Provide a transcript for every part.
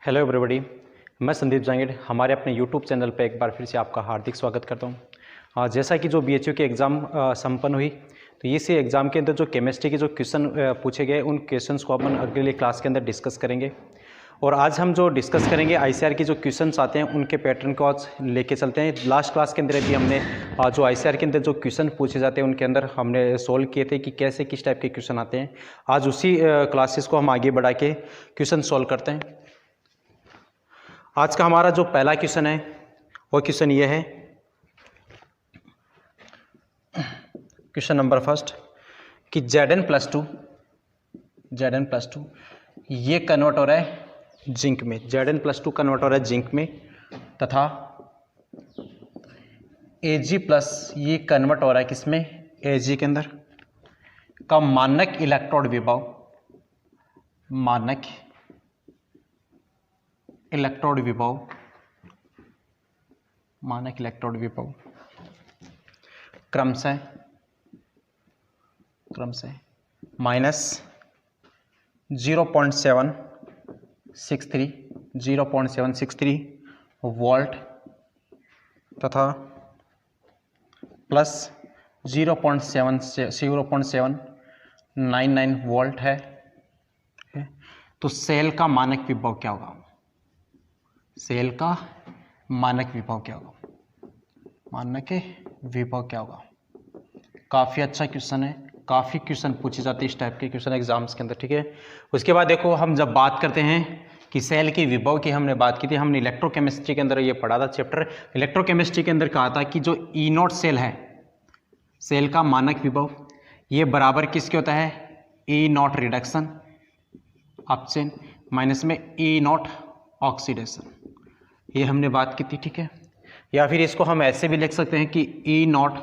Hello everybody, मैं संदीप जांगीड़ हमारे अपने यूट्यूब चैनल पर एक बार फिर से आपका हार्दिक स्वागत करता हूं। जैसा कि जो बीएचयू की एग्ज़ाम संपन्न हुई, तो इस एग्ज़ाम के अंदर जो केमिस्ट्री के जो क्वेश्चन पूछे गए उन क्वेश्चंस को अपन अगले क्लास के अंदर डिस्कस करेंगे। और आज हम जो डिस्कस करेंगे आईसीआर के जो क्वेश्चंस आते हैं उनके पैटर्न को आज लेके चलते हैं। लास्ट क्लास के अंदर भी हमने जो आईसीआर के अंदर जो क्वेश्चन पूछे जाते हैं उनके अंदर हमने सोल्व किए थे कि कैसे किस टाइप के क्वेश्चन आते हैं। आज उसी क्लासेस को हम आगे बढ़ा के क्वेश्चन सोल्व करते हैं। आज का हमारा जो पहला क्वेश्चन है वो क्वेश्चन ये है, क्वेश्चन नंबर फर्स्ट, कि Zn+2 ये कन्वर्ट हो रहा है जिंक में। Zn+2 कन्वर्ट हो रहा है जिंक में, तथा Ag+ ये कन्वर्ट हो रहा है किसमें, Ag के अंदर। का मानक इलेक्ट्रोड विभव, मानक इलेक्ट्रोड विभव क्रमशः -0.763 वोल्ट तथा प्लस 0.799 वोल्ट है। तो सेल का मानक विभव क्या होगा? मानक विभव क्या होगा? काफ़ी अच्छा क्वेश्चन है, काफ़ी क्वेश्चन पूछे जाते हैं इस टाइप के क्वेश्चन एग्जाम्स के अंदर, ठीक है। उसके बाद देखो, हम जब बात करते हैं कि सेल के विभव की हमने बात की थी, हमने इलेक्ट्रोकेमिस्ट्री के अंदर ये पढ़ा था चैप्टर इलेक्ट्रोकेमिस्ट्री के अंदर कहा था कि जो E0 सेल है, सेल का मानक विभव ये बराबर किसके होता है, E0 रिडक्शन अपचयन माइनस में E0 ऑक्सीडेशन, ये हमने बात की थी, ठीक है। या फिर इसको हम ऐसे भी लिख सकते हैं कि E0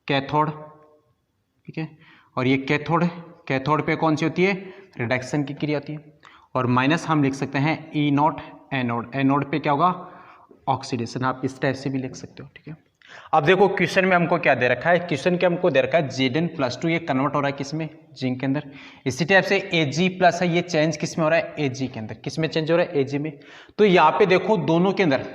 कैथोड, ठीक है, और ये कैथोड पे कौन सी होती है, रिडक्शन की क्रिया होती है। और माइनस हम लिख सकते हैं E0 एनोड पे क्या होगा, ऑक्सीडेशन। आप इस टाइप से भी लिख सकते हो, ठीक है। अब देखो क्वेश्चन में हमको क्या दे रखा है, क्वेश्चन के हमको दे रखा है Zn+2 ये कन्वर्ट हो रहा है किसमें, जिंक के अंदर। इसी टाइप से Ag+ है, ये चेंज किसमें हो रहा है, Ag के अंदर। किसमें चेंज हो रहा है, Ag में। तो यहाँ पे देखो दोनों के अंदर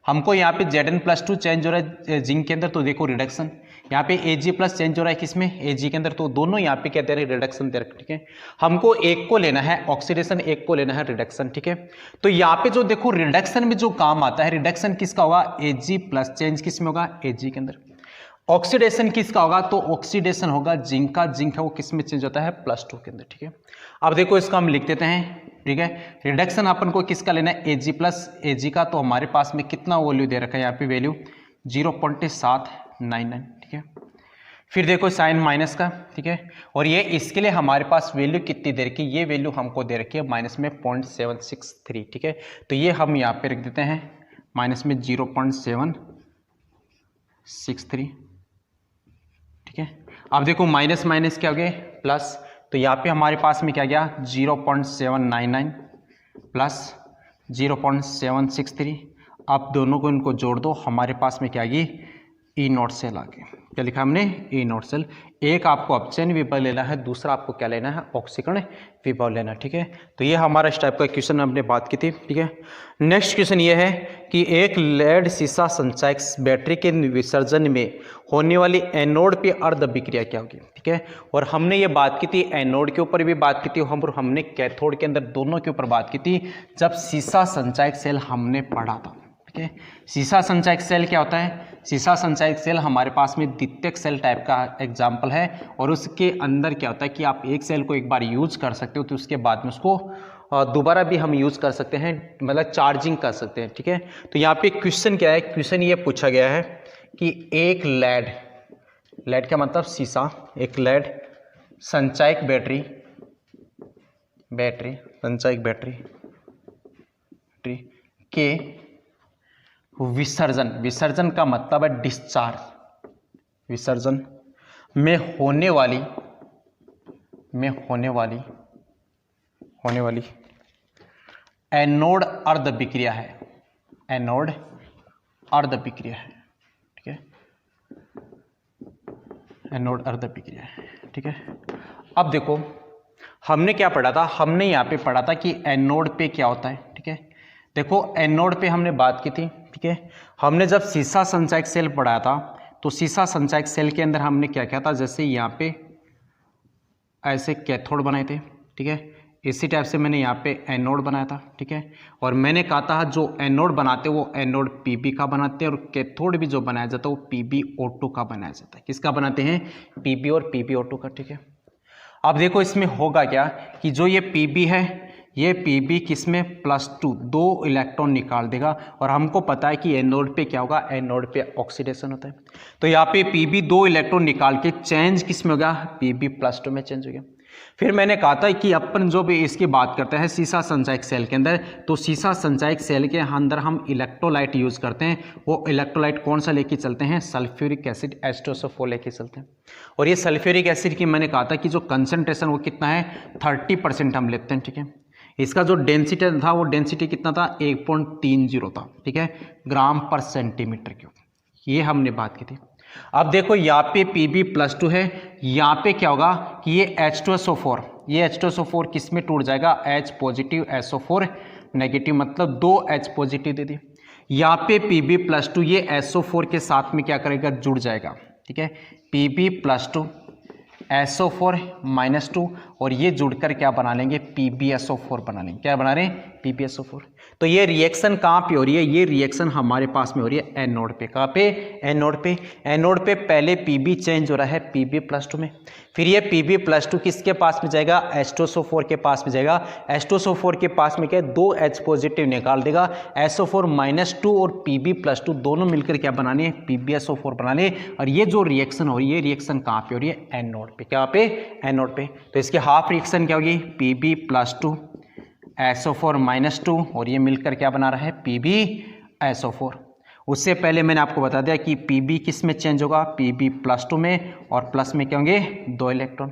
हमको यहाँ पे Zn+2 चेंज हो रहा है जिंक के अंदर, तो देखो रिडक्शन। यहाँ पे Ag+ चेंज हो रहा है किसमें, Ag के अंदर, तो दोनों यहाँ पे क्या दे रहे हैं, रिडक्शन दे रहे हैं, ठीक है। हमको एक को लेना है ऑक्सीडेशन, एक को लेना है रिडक्शन, ठीक है। तो यहाँ पे जो देखो रिडक्शन में जो काम आता है, रिडक्शन किसका होगा, Ag+, चेंज किस में होगा, Ag के अंदर। ऑक्सीडेशन किसका होगा, तो ऑक्सीडेशन होगा जिंक का, जिंक है वो किस में चेंज होता है, +2 के अंदर, ठीक है। अब देखो इसका हम लिख देते हैं, ठीक है। रिडक्शन अपन को किसका लेना है, Ag+ का, तो हमारे पास में कितना वैल्यू दे रखा है यहाँ पे, वैल्यू 0.799, ठीक है। फिर देखो साइन माइनस का, ठीक है, और ये इसके लिए हमारे पास वैल्यू कितनी दे रखी है, ये वैल्यू हमको दे रखी है माइनस में 0.763, ठीक है। तो ये हम यहाँ पे रख देते हैं माइनस में 0.763, ठीक है। अब देखो माइनस माइनस क्या हो गया, प्लस, तो यहाँ पे हमारे पास में क्या गया, 0.799 प्लस 0.763। आप दोनों को इनको जोड़ दो, हमारे पास में क्या आ गई, E0 सेल आ गई। क्या लिखा हमने, E0 सेल। एक आपको अपचयन विभव लेना है, दूसरा आपको क्या लेना है, ऑक्सीकरण विभव लेना है, ठीक है। तो ये हमारा इस टाइप का क्वेश्चन हमने बात की थी, ठीक है। नेक्स्ट क्वेश्चन ये है कि एक लेड सीसा संचायक बैटरी के विसर्जन में होने वाली एनोड पे अर्ध अभिक्रिया क्या होगी, ठीक है। और हमने ये बात की थी, एनोड के ऊपर भी बात की थी, हमने कैथोड के अंदर दोनों के ऊपर बात की थी जब सीसा संचायक सेल हमने पढ़ा था, ठीक है। सीसा संचायक सेल क्या होता है, सीसा संचायक सेल हमारे पास में द्वितीयक सेल टाइप का एग्जाम्पल है, और उसके अंदर क्या होता है कि आप एक सेल को एक बार यूज कर सकते हो, तो उसके बाद में उसको दोबारा भी हम यूज कर सकते हैं, मतलब चार्जिंग कर सकते हैं, ठीक है। तो यहाँ पे क्वेश्चन क्या है, क्वेश्चन ये पूछा गया है कि एक लेड का मतलब सीसा, एक लेड संचायक बैटरी संचायक बैटरी के विसर्जन का मतलब है डिस्चार्ज, विसर्जन में होने वाली एनोड अर्ध विक्रिया है, ठीक है। एनोड अर्ध विक्रिया है, ठीक है। अब देखो हमने क्या पढ़ा था, हमने यहाँ पे पढ़ा था कि एनोड पे क्या होता है, ठीक है, देखो एनोड पे हमने बात की थी, ठीक है। हमने जब सीसा संचायक सेल पढ़ाया था तो सीसा संचायक सेल के अंदर हमने क्या किया था, जैसे यहाँ पे ऐसे कैथोड बनाए थे, ठीक है। इसी टाइप से मैंने यहाँ पे एनोड बनाया था, ठीक है। और मैंने कहा था जो एनोड बनाते हैं वो एनोड पीबी का बनाते हैं और कैथोड भी जो बनाया जाता है वो PbO2 का बनाया जाता है। किसका बनाते हैं? पीबी और PbO2 का, ठीक है। अब देखो इसमें होगा क्या कि जो ये पीबी है, ये पीबी किसमें +2 2 इलेक्ट्रॉन निकाल देगा और हमको पता है कि एनोड पे क्या होगा, एनोड पे ऑक्सीडेशन होता है। तो यहाँ पे पीबी 2 इलेक्ट्रॉन निकाल के चेंज किस में होगा, Pb+2 में चेंज हो गया। फिर मैंने कहा था कि अपन जो भी इसकी बात करते हैं सीसा संचायक सेल के अंदर, तो सीसा संचायक सेल के अंदर हम इलेक्ट्रोलाइट यूज करते हैं। वो इलेक्ट्रोलाइट कौन सा लेके चलते हैं? सल्फ्यूरिक एसिड H2SO4 लेके चलते हैं। और ये सल्फ्यूरिक एसिड की मैंने कहा था कि जो कंसंट्रेशन वो कितना है, 30% हम लेते हैं, ठीक है। इसका जो डेंसिटी था वो डेंसिटी कितना था, 1.30 था, ठीक है, g/cm³। ये हमने बात की थी। अब देखो यहाँ पे Pb+2 है, यहाँ पे क्या होगा कि ये H2SO4, ये H2SO4 किस में टूट जाएगा, H पॉजिटिव SO4 नेगेटिव, मतलब 2 H पॉजिटिव दे दी। यहाँ पे Pb+2 ये SO4 के साथ में क्या करेगा, जुड़ जाएगा, ठीक है। Pb+2 SO4-2 और ये जुड़कर क्या बना लेंगे, PbSO4 बना लेंगे। क्या बना रहे हैं, PbSO4। तो ये रिएक्शन कहाँ पे हो रही है, ये रिएक्शन हमारे पास में हो रही है एनोड पे। कहाँ पे, एनोड पे। एनोड पे पहले Pb चेंज हो रहा है Pb+2 में, फिर ये Pb+2 किसके पास में जाएगा, H2SO4 के पास में जाएगा। H2SO4 के पास में क्या है, 2 H पॉजिटिव निकाल देगा। SO4-2 और Pb+2 दोनों मिलकर क्या बनाने हैं, PbSO4 बनाने। और ये जो रिएक्शन हो रही है, रिएक्शन कहाँ पे हो रही है, एनोड पे। क्या पे, एनोड पे। तो इसकी हाफ रिएक्शन क्या होगी, Pb+2 SO4-2 और ये मिलकर क्या बना रहा है, PbSO4। उससे पहले मैंने आपको बता दिया कि Pb किस में चेंज होगा, Pb+2 में, और प्लस में क्या होंगे, 2 इलेक्ट्रॉन।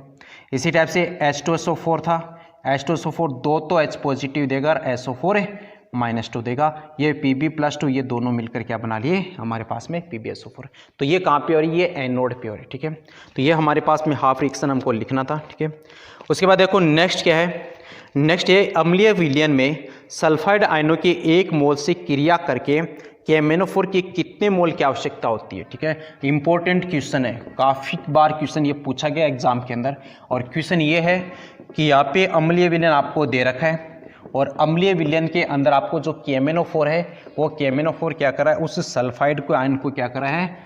इसी टाइप से H2SO4 था, H2SO4 2 तो H पॉजिटिव देगा और SO4-2 देगा। ये Pb+2 ये दोनों मिलकर क्या बना लिए हमारे पास में, PbSO4। तो ये कहाँ पे हो रही है, ये एनोड पे हो रही है, ठीक है। तो ये हमारे पास में हाफ रिएक्शन हमको लिखना था, ठीक है। उसके बाद देखो नेक्स्ट क्या है, नेक्स्ट ये अम्लीय विलयन में सल्फाइड आयनों की 1 मोल से क्रिया करके KMnO4 की कितने मोल की आवश्यकता होती है, ठीक है। इंपॉर्टेंट क्वेश्चन है, काफ़ी बार क्वेश्चन ये पूछा गया एग्जाम के अंदर। और क्वेश्चन ये है कि यहाँ पे अम्लीय विलयन आपको दे रखा है और अम्लीय विलयन के अंदर आपको जो KMnO4 है वो KMnO4 क्या कर रहा है, उस सल्फाइड को आयन को क्या कर रहा है,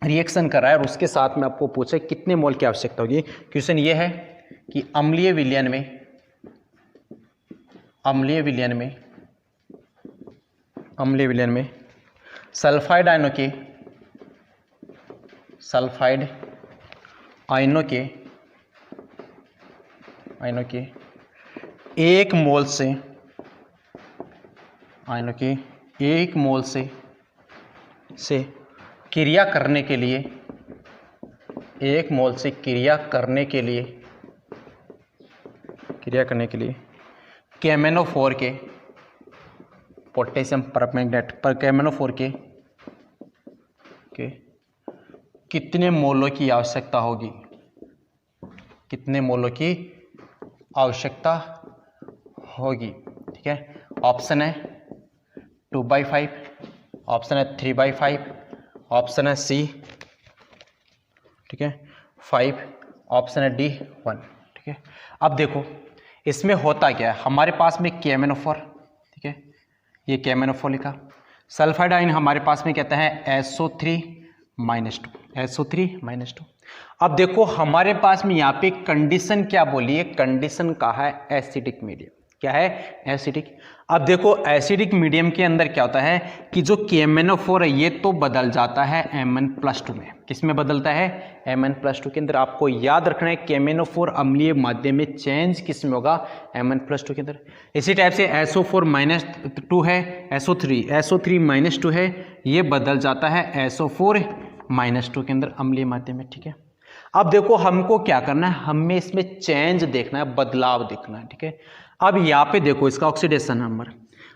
रिएक्शन कर रहा है। और उसके साथ में आपको पूछे कितने मोल की आवश्यकता होगी। क्वेश्चन ये है कि अम्लीय विलयन में सल्फाइड आयनों के 1 मोल से क्रिया करने के लिए 1 मोल से क्रिया करने के लिए KMnO4 के पोटेशियम परमैंगनेट पर KMnO4 के कितने मोलों की आवश्यकता होगी, कितने मोलों की आवश्यकता होगी, ठीक है। ऑप्शन है 2/5, ऑप्शन है 3/5, ऑप्शन है C, ठीक है, 5, ऑप्शन है D 1, ठीक है। अब देखो इसमें होता क्या है, हमारे पास में KMnO4, ठीक है, ये KMnO4 लिखा। सल्फाइड आयन हमारे पास में कहता है SO3-2। अब देखो हमारे पास में यहाँ पे कंडीशन क्या बोली है, कंडीशन कहा है एसिडिक मीडियम। क्या है, एसिडिक। अब देखो एसिडिक मीडियम के अंदर क्या होता है कि जो KMnO4 है ये तो बदल जाता है Mn+2 में। किस में बदलता है, Mn+2 के अंदर। आपको याद रखना है KMnO4 अम्लीय माध्यम में चेंज किस में होगा, Mn+2 के अंदर। इसी टाइप से SO4-2 है, SO3-2 है, ये बदल जाता है SO4-2 के अंदर अम्लीय माध्यम में, ठीक है। अब देखो हमको क्या करना है, हमें इसमें चेंज देखना है, बदलाव देखना है, ठीक है। अब यहाँ पे देखो इसका ऑक्सीडेशन नंबर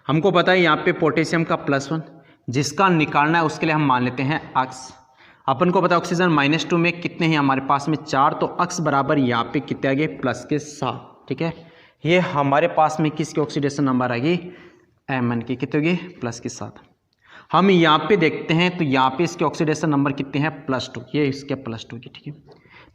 हमको पता है, यहाँ पे पोटेशियम का +1 जिसका निकालना है उसके लिए हम मान लेते हैं अक्स। अपन को पता है ऑक्सीजन -2 में कितने हैं हमारे पास में 4, तो अक्स बराबर यहाँ पे कितने आ गए, +7, ठीक है। ये हमारे पास में किसकी ऑक्सीडेशन नंबर आ गई, Mn की कितनी होगी प्लस के साथ। हम यहाँ पे देखते हैं तो यहाँ पे इसके ऑक्सीडेशन नंबर कितने हैं +2, ये इसके +2 की, ठीक है।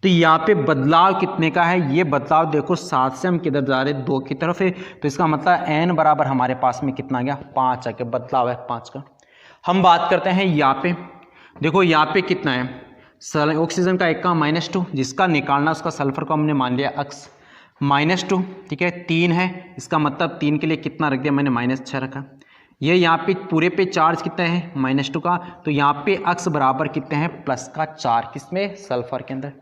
तो यहाँ पे बदलाव कितने का है, ये बदलाव देखो 7 से हम किधर जा रहे हैं 2 की तरफ है, तो इसका मतलब n बराबर हमारे पास में कितना आ गया 5 आ गया, बदलाव है 5 का। हम बात करते हैं यहाँ पे, देखो यहाँ पे कितना है ऑक्सीजन का एक का -2, जिसका निकालना उसका सल्फर को हमने मान लिया x -2, ठीक है। 3 है, इसका मतलब 3 के लिए कितना रख दिया मैंने -6 रखा। ये यहाँ पे पूरे पे चार्ज कितना है -2 का, तो यहाँ पे x बराबर कितने हैं +4, किसमें सल्फर के अंदर।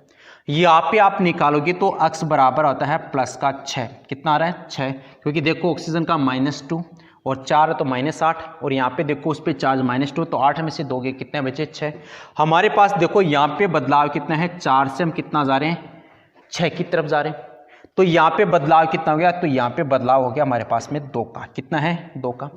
यहाँ पे आप निकालोगे तो x बराबर होता है +6, कितना आ रहा है 6, क्योंकि देखो ऑक्सीजन का -2 और 4 तो -8, और यहाँ पे देखो उस पर चार्ज -2, तो 8 में से दोगे कितने बचे 6। हमारे पास देखो यहाँ पे बदलाव कितना है 4 से हम कितना जा रहे हैं 6 की तरफ जा रहे हैं, तो यहाँ पे बदलाव कितना हो गया, तो यहाँ पे बदलाव हो गया हमारे पास में 2 का, कितना है 2 का।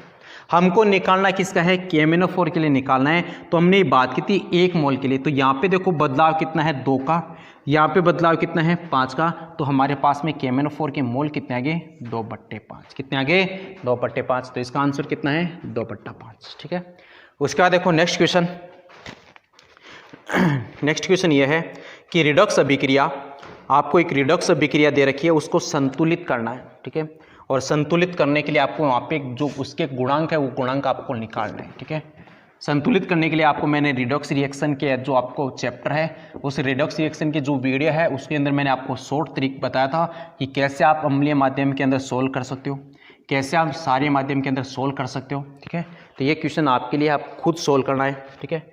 हमको निकालना किसका है KMnO4 के लिए निकालना है, तो हमने बात की थी 1 मोल के लिए, तो यहाँ पे देखो बदलाव कितना है 2 का, यहाँ पे बदलाव कितना है 5 का, तो हमारे पास में KMnO4 के मोल कितने आ गए 2/5, कितने आ गए 2/5, तो इसका आंसर कितना है 2/5, ठीक है। उसके बाद देखो नेक्स्ट क्वेश्चन, नेक्स्ट क्वेश्चन ये है कि रिडॉक्स अभिक्रिया, आपको एक रिडॉक्स अभिक्रिया दे रखी है, उसको संतुलित करना है, ठीक है। और संतुलित करने के लिए आपको वहाँ पे जो उसके गुणांक है वो गुणांक आपको निकालना है, ठीक है। संतुलित करने के लिए आपको मैंने रिडॉक्स रिएक्शन के जो आपको चैप्टर है उस रिडॉक्स रिएक्शन की जो वीडियो है उसके अंदर मैंने आपको शॉर्ट तरीका बताया था कि कैसे आप अम्लीय माध्यम के अंदर सोल्व कर सकते हो, कैसे आप सारे माध्यम के अंदर सोल्व कर सकते हो, ठीक है। तो ये क्वेश्चन आपके लिए आप खुद सोल्व करना है, ठीक है।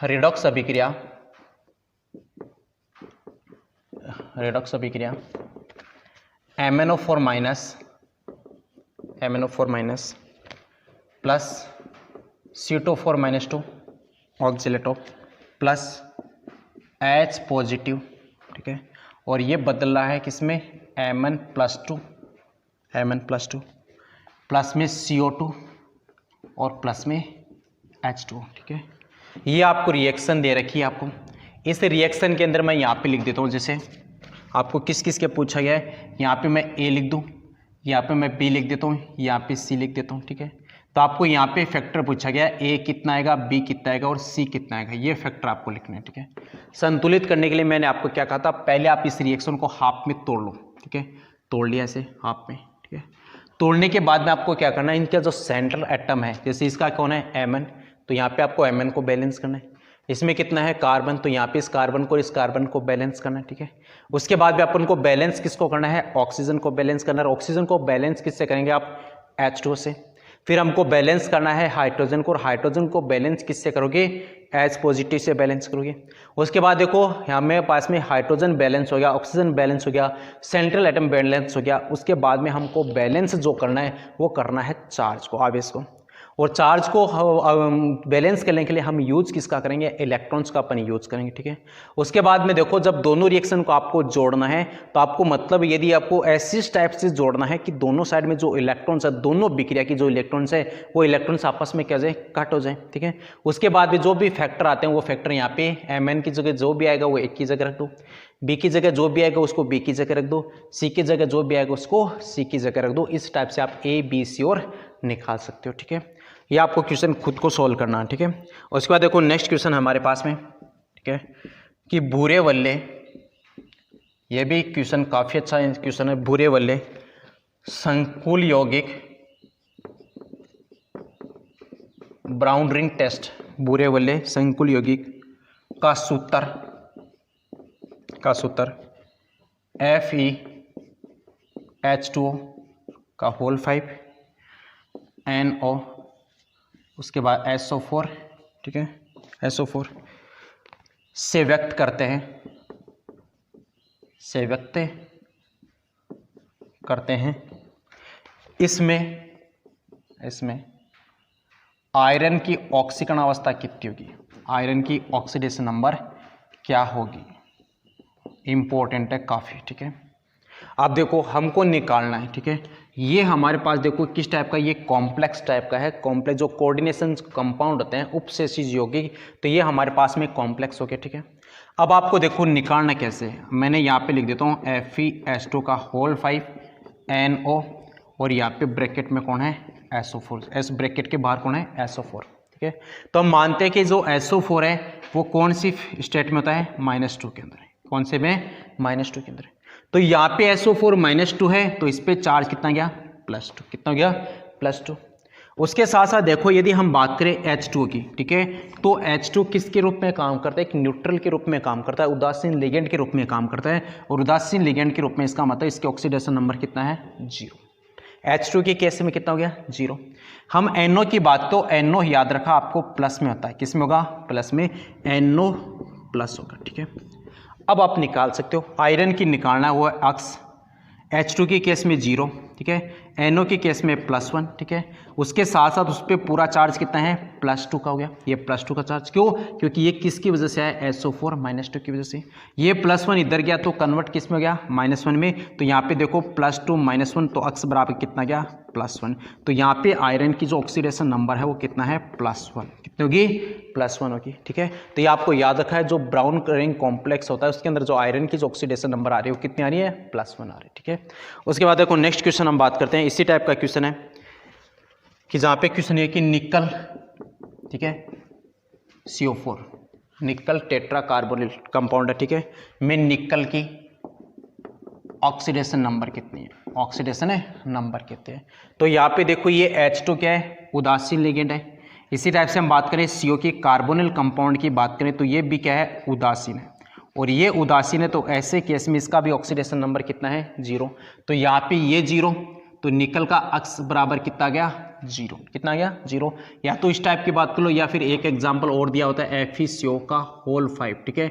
रिडॉक्स अभिक्रिया, रिडॉक्स अभिक्रिया MnO4 minus plus CO4-2 oxalate plus H positive, ठीक है। और ये बदल रहा है किसमें Mn+2 प्लस में CO2 और प्लस में H2, ठीक है। ये आपको रिएक्शन दे रखी है आपको, इस रिएक्शन के अंदर मैं यहाँ पे लिख देता हूँ, जैसे आपको किस किस के पूछा गया है, यहाँ पे मैं A लिख दूँ, यहाँ पे मैं B लिख देता हूँ, यहाँ पे C लिख देता हूँ, ठीक है। तो आपको यहाँ पे फैक्टर पूछा गया है, A कितना आएगा, B कितना आएगा और C कितना आएगा, ये फैक्टर आपको लिखना है, ठीक है। संतुलित करने के लिए मैंने आपको क्या कहा था, पहले आप इस रिएक्शन को हाफ में तोड़ लो, ठीक है। तोड़ लिया ऐसे हाफ में, ठीक है। तोड़ने के बाद में आपको क्या करना है, इनका जो सेंट्रल एटम है, जैसे इसका कौन है Mn, तो यहाँ पे आपको Mn को बैलेंस करना है। इसमें कितना है कार्बन, तो यहाँ पे इस कार्बन को बैलेंस करना है, ठीक है। उसके बाद भी अपन को बैलेंस किसको करना है, ऑक्सीजन को बैलेंस करना है। ऑक्सीजन को बैलेंस किससे करेंगे आप H2 से। फिर हमको बैलेंस करना है हाइड्रोजन को, और हाइड्रोजन को बैलेंस किससे करोगे H पॉजिटिव से बैलेंस करोगे। उसके बाद देखो हमें पास में हाइड्रोजन बैलेंस हो गया, ऑक्सीजन बैलेंस हो गया, सेंट्रल एटम बैलेंस हो गया। उसके बाद में हमको बैलेंस जो करना है वो करना है चार्ज को, आवेश को। और चार्ज को बैलेंस करने के लिए हम यूज किसका करेंगे, इलेक्ट्रॉन्स का अपन यूज करेंगे, ठीक है। उसके बाद में देखो जब दोनों रिएक्शन को आपको जोड़ना है तो आपको मतलब यदि आपको ऐसी टाइप से जोड़ना है कि दोनों साइड में जो इलेक्ट्रॉन्स है, दोनों विक्रिया की जो इलेक्ट्रॉन्स है वो इलेक्ट्रॉन्स आपस में क्या जाए, कट हो जाए, ठीक है। उसके बाद भी जो भी फैक्टर आते हैं वो फैक्टर यहाँ पे Mn की जगह जो भी आएगा वो एक की जगह रख दो, B की जगह जो भी आएगा उसको B की जगह रख दो, C की जगह जो भी आएगा उसको C की जगह रख दो। इस टाइप से आप A B C और निकाल सकते हो, ठीक है। ये आपको क्वेश्चन खुद को सॉल्व करना है, ठीक है। और उसके बाद देखो नेक्स्ट क्वेश्चन हमारे पास में, ठीक है, कि भूरे वल्ले, ये भी क्वेश्चन काफ़ी अच्छा क्वेश्चन है। भूरे वल्ले संकुल यौगिक ब्राउन रिंग टेस्ट, भूरे वल्ले संकुल यौगिक का सूत्र FeH2O का होल 5 NO, उसके बाद SO4, ठीक है, SO4 से व्यक्त करते हैं, इसमें आयरन की ऑक्सीकरण अवस्था कितनी होगी, आयरन की ऑक्सीडेशन नंबर क्या होगी, इंपॉर्टेंट है काफ़ी, ठीक है। अब देखो हमको निकालना है, ठीक है। ये हमारे पास देखो किस टाइप का, ये कॉम्प्लेक्स टाइप का है। कॉम्प्लेक्स जो कोऑर्डिनेशन कंपाउंड होते हैं उपसेसिज यौगिक, तो ये हमारे पास में कॉम्प्लेक्स हो गया, ठीक है। अब आपको देखो निकालना कैसे है, मैंने यहाँ पे लिख देता हूँ FeH2 का होल 5 NO, और यहाँ पे ब्रैकेट में कौन है SO4, एस ब्रैकेट के बाहर कौन है SO4, ठीक है। तो हम मानते हैं कि जो SO4 है वो कौन सी स्टेट में होता है -2 के अंदर है, कौन से में -2 के अंदर है। तो यहाँ पे SO4 -2 है तो इस पे चार्ज कितना गया +2, कितना गया +2। उसके साथ साथ देखो यदि हम बात करें H2 की, ठीक है, तो H2 किसके रूप में काम करता है, एक न्यूट्रल के रूप में काम करता है, उदासीन लिगेंड के रूप में काम करता है, और उदासीन लिगेंड के रूप में इसका मतलब इसके ऑक्सीडेशन नंबर कितना है 0। H2 के केस में कितना हो गया 0। हम NO की बात, तो NO याद रखा आपको प्लस में होता है, किस में होगा प्लस में, NO प्लस होगा, ठीक है। अब आप निकाल सकते हो, आयरन की निकालना है वो अक्स, H2 के केस में 0, ठीक है, NO के केस में +1, ठीक है। उसके साथ साथ उस पर पूरा चार्ज कितना है +2 का हो गया, ये +2 का चार्ज, क्यों, क्योंकि ये किसकी वजह से है SO4 -2 की वजह से। ये +1 इधर गया तो कन्वर्ट किस में हो गया -1 में, तो यहाँ पे देखो +2 -1 तो अक्स बराबर कितना गया +1। तो यहाँ पे आयरन की जो ऑक्सीडेशन नंबर है वो कितना है +1, कितनी होगी +1 होगी, ठीक है। तो ये आपको याद रखा है, जो ब्राउन रिंग कॉम्प्लेक्स होता है उसके अंदर जो आयरन की जो ऑक्सीडेशन नंबर आ रही है वो कितनी आ रही है +1 आ रही है, ठीक है। उसके बाद देखो नेक्स्ट क्वेश्चन हम बात करते हैं, इसी टाइप का क्वेश्चन है कि जहाँ पे क्वेश्चन है कि निकल, ठीक है, CO4 निकल टेट्रा कार्बोनिल कंपाउंड है, ठीक है, में निकल की ऑक्सीडेशन नंबर कितनी है, ऑक्सीडेशन है नंबर कितने हैं। तो यहाँ पे देखो ये H2 क्या है उदासीन लिगेंड है। इसी टाइप से हम बात करें CO की कार्बोनिल कंपाउंड की बात करें तो ये भी क्या है उदासीन है, और ये उदासीन है, तो ऐसे केस में इसका भी ऑक्सीडेशन नंबर कितना है 0। तो यहाँ पे ये 0, तो निकल का अक्स बराबर कितना गया 0, कितना गया 0। या तो इस टाइप की बात कर लो, या फिर एक एग्जांपल और दिया होता है FeCO का होल 5, ठीक है।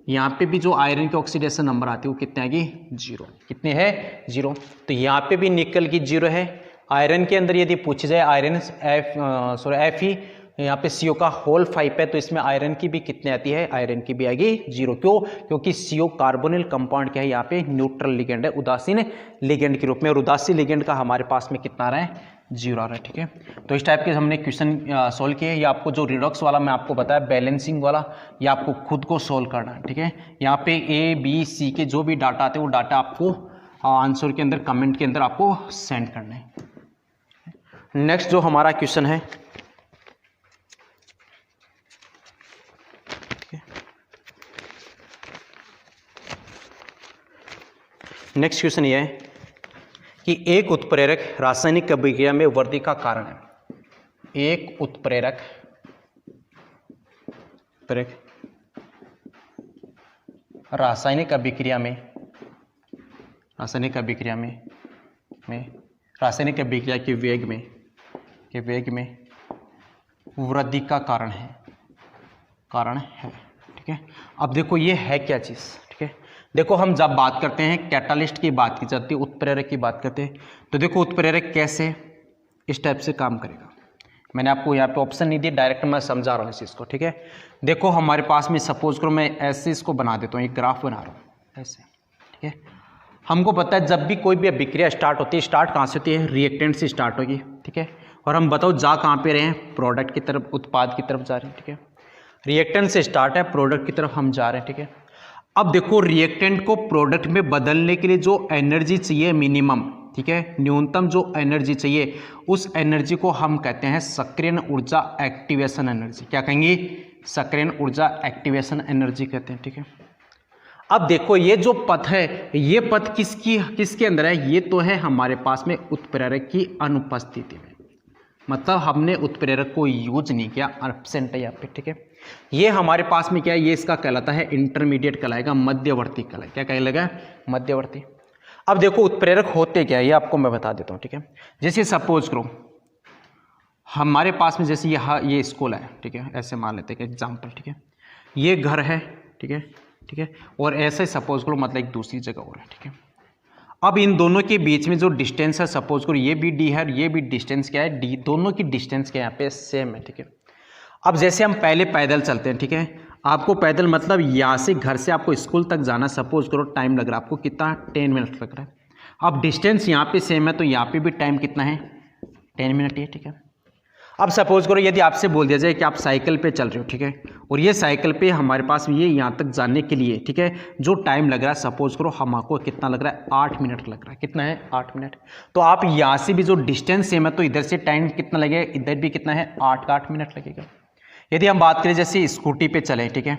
यहाँ पे भी जो आयरन की ऑक्सीडेशन नंबर आती है वो कितने आएगी 0, कितने है 0। तो यहाँ पे भी निकल की 0 है। आयरन के अंदर यदि पूछी जाए आयरन Fe, यहाँ पे CO का होल 5 है, तो इसमें आयरन की भी कितने आती है, आयरन की भी आएगी 0, क्यों, क्योंकि CO कार्बोनिल कंपाउंड क्या है यहाँ पे न्यूट्रल लिगेंड है, उदासीन लिगेंड के रूप में, और उदासीन लिगेंड का हमारे पास में कितना आ रहा है 0 आ रहा है, ठीक है। तो इस टाइप के हमने क्वेश्चन सोल्व किए। ये आपको जो रिडॉक्स वाला मैं आपको बताया बैलेंसिंग वाला, ये आपको खुद को सोल्व करना है, ठीक है। यहाँ पे A B C के जो भी डाटा आते हैं वो डाटा आपको आंसर के अंदर कमेंट के अंदर आपको सेंड करना है। नेक्स्ट जो हमारा क्वेश्चन है, नेक्स्ट क्वेश्चन ये है कि एक उत्प्रेरक रासायनिक अभिक्रिया में वृद्धि का कारण है। एक उत्प्रेरक रासायनिक अभिक्रिया में रासायनिक अभिक्रिया के वेग में वृद्धि का कारण है, ठीक है। अब देखो ये है क्या चीज़, ठीक है। देखो हम जब बात करते हैं कैटालिस्ट की बात की जाती है, उत्प्रेरक की बात करते हैं, तो देखो उत्प्रेरक कैसे इस टाइप से काम करेगा। मैंने आपको यहाँ पे ऑप्शन नहीं दिया, डायरेक्ट मैं समझा रहा हूँ इस चीज़ को, ठीक है। देखो हमारे पास में सपोज करो मैं ऐसे इसको बना देता हूँ, एक ग्राफ बना रहा हूँ ऐसे, ठीक है। हमको पता है जब भी कोई भी अभिक्रिया स्टार्ट होती है, स्टार्ट कहाँ से होती है, रिएक्टेंट से स्टार्ट होगी, ठीक है। और हम बताओ जा कहाँ पे रहे हैं, प्रोडक्ट की तरफ, उत्पाद की तरफ जा रहे हैं, ठीक है। रिएक्टेंट से स्टार्ट है, प्रोडक्ट की तरफ हम जा रहे हैं, ठीक है। अब देखो रिएक्टेंट को प्रोडक्ट में बदलने के लिए जो एनर्जी चाहिए मिनिमम, ठीक है, न्यूनतम जो एनर्जी चाहिए, उस एनर्जी को हम कहते हैं सक्रियण ऊर्जा एक्टिवेशन एनर्जी। क्या कहेंगे, सक्रियण ऊर्जा एक्टिवेशन एनर्जी कहते हैं, ठीक है। अब देखो ये जो पथ है, ये पथ किसके अंदर है, ये तो है हमारे पास में उत्प्रेरक की अनुपस्थिति में, मतलब हमने उत्प्रेरक को यूज नहीं किया, एब्सेंट है यहाँ पे, ठीक है। ये हमारे पास में क्या है, ये इसका कहलाता है इंटरमीडिएट कहलाएगा, मध्यवर्ती कहलाएगा, क्या कहलाएगा मध्यवर्ती। अब देखो उत्प्रेरक होते क्या है ये आपको मैं बता देता हूँ, ठीक है। जैसे सपोज करो हमारे पास में जैसे ये स्कूल है, ठीक है, ऐसे मान लेते हैं एग्जाम्पल, ठीक है। ये घर है, ठीक है, ठीक है, और ऐसे सपोज करो मतलब एक दूसरी जगह और है, ठीक है। अब इन दोनों के बीच में जो डिस्टेंस है, सपोज करो ये भी डी है, ये भी डिस्टेंस क्या है डी, दोनों की डिस्टेंस क्या है यहाँ पे सेम है, ठीक है। अब जैसे हम पहले पैदल चलते हैं, ठीक है, आपको पैदल मतलब यहाँ से घर से आपको स्कूल तक जाना, सपोज करो टाइम लग रहा है आपको कितना 10 मिनट लग रहा है। अब डिस्टेंस यहाँ पे सेम है तो यहाँ पे भी टाइम कितना है 10 मिनट ही है, ठीक है। अब सपोज करो यदि आपसे बोल दिया जाए कि आप साइकिल पे चल रहे हो, ठीक है, और ये साइकिल पे हमारे पास ये यहाँ तक जाने के लिए, ठीक है, जो टाइम लग रहा है सपोज करो हमको कितना लग रहा है, 8 मिनट लग रहा है। कितना है? 8 मिनट। तो आप यहाँ से भी जो डिस्टेंस सेम है तो इधर से टाइम कितना लगेगा, इधर भी कितना है, 8 मिनट लगेगा। यदि हम बात करें जैसे स्कूटी पे चले, ठीक है,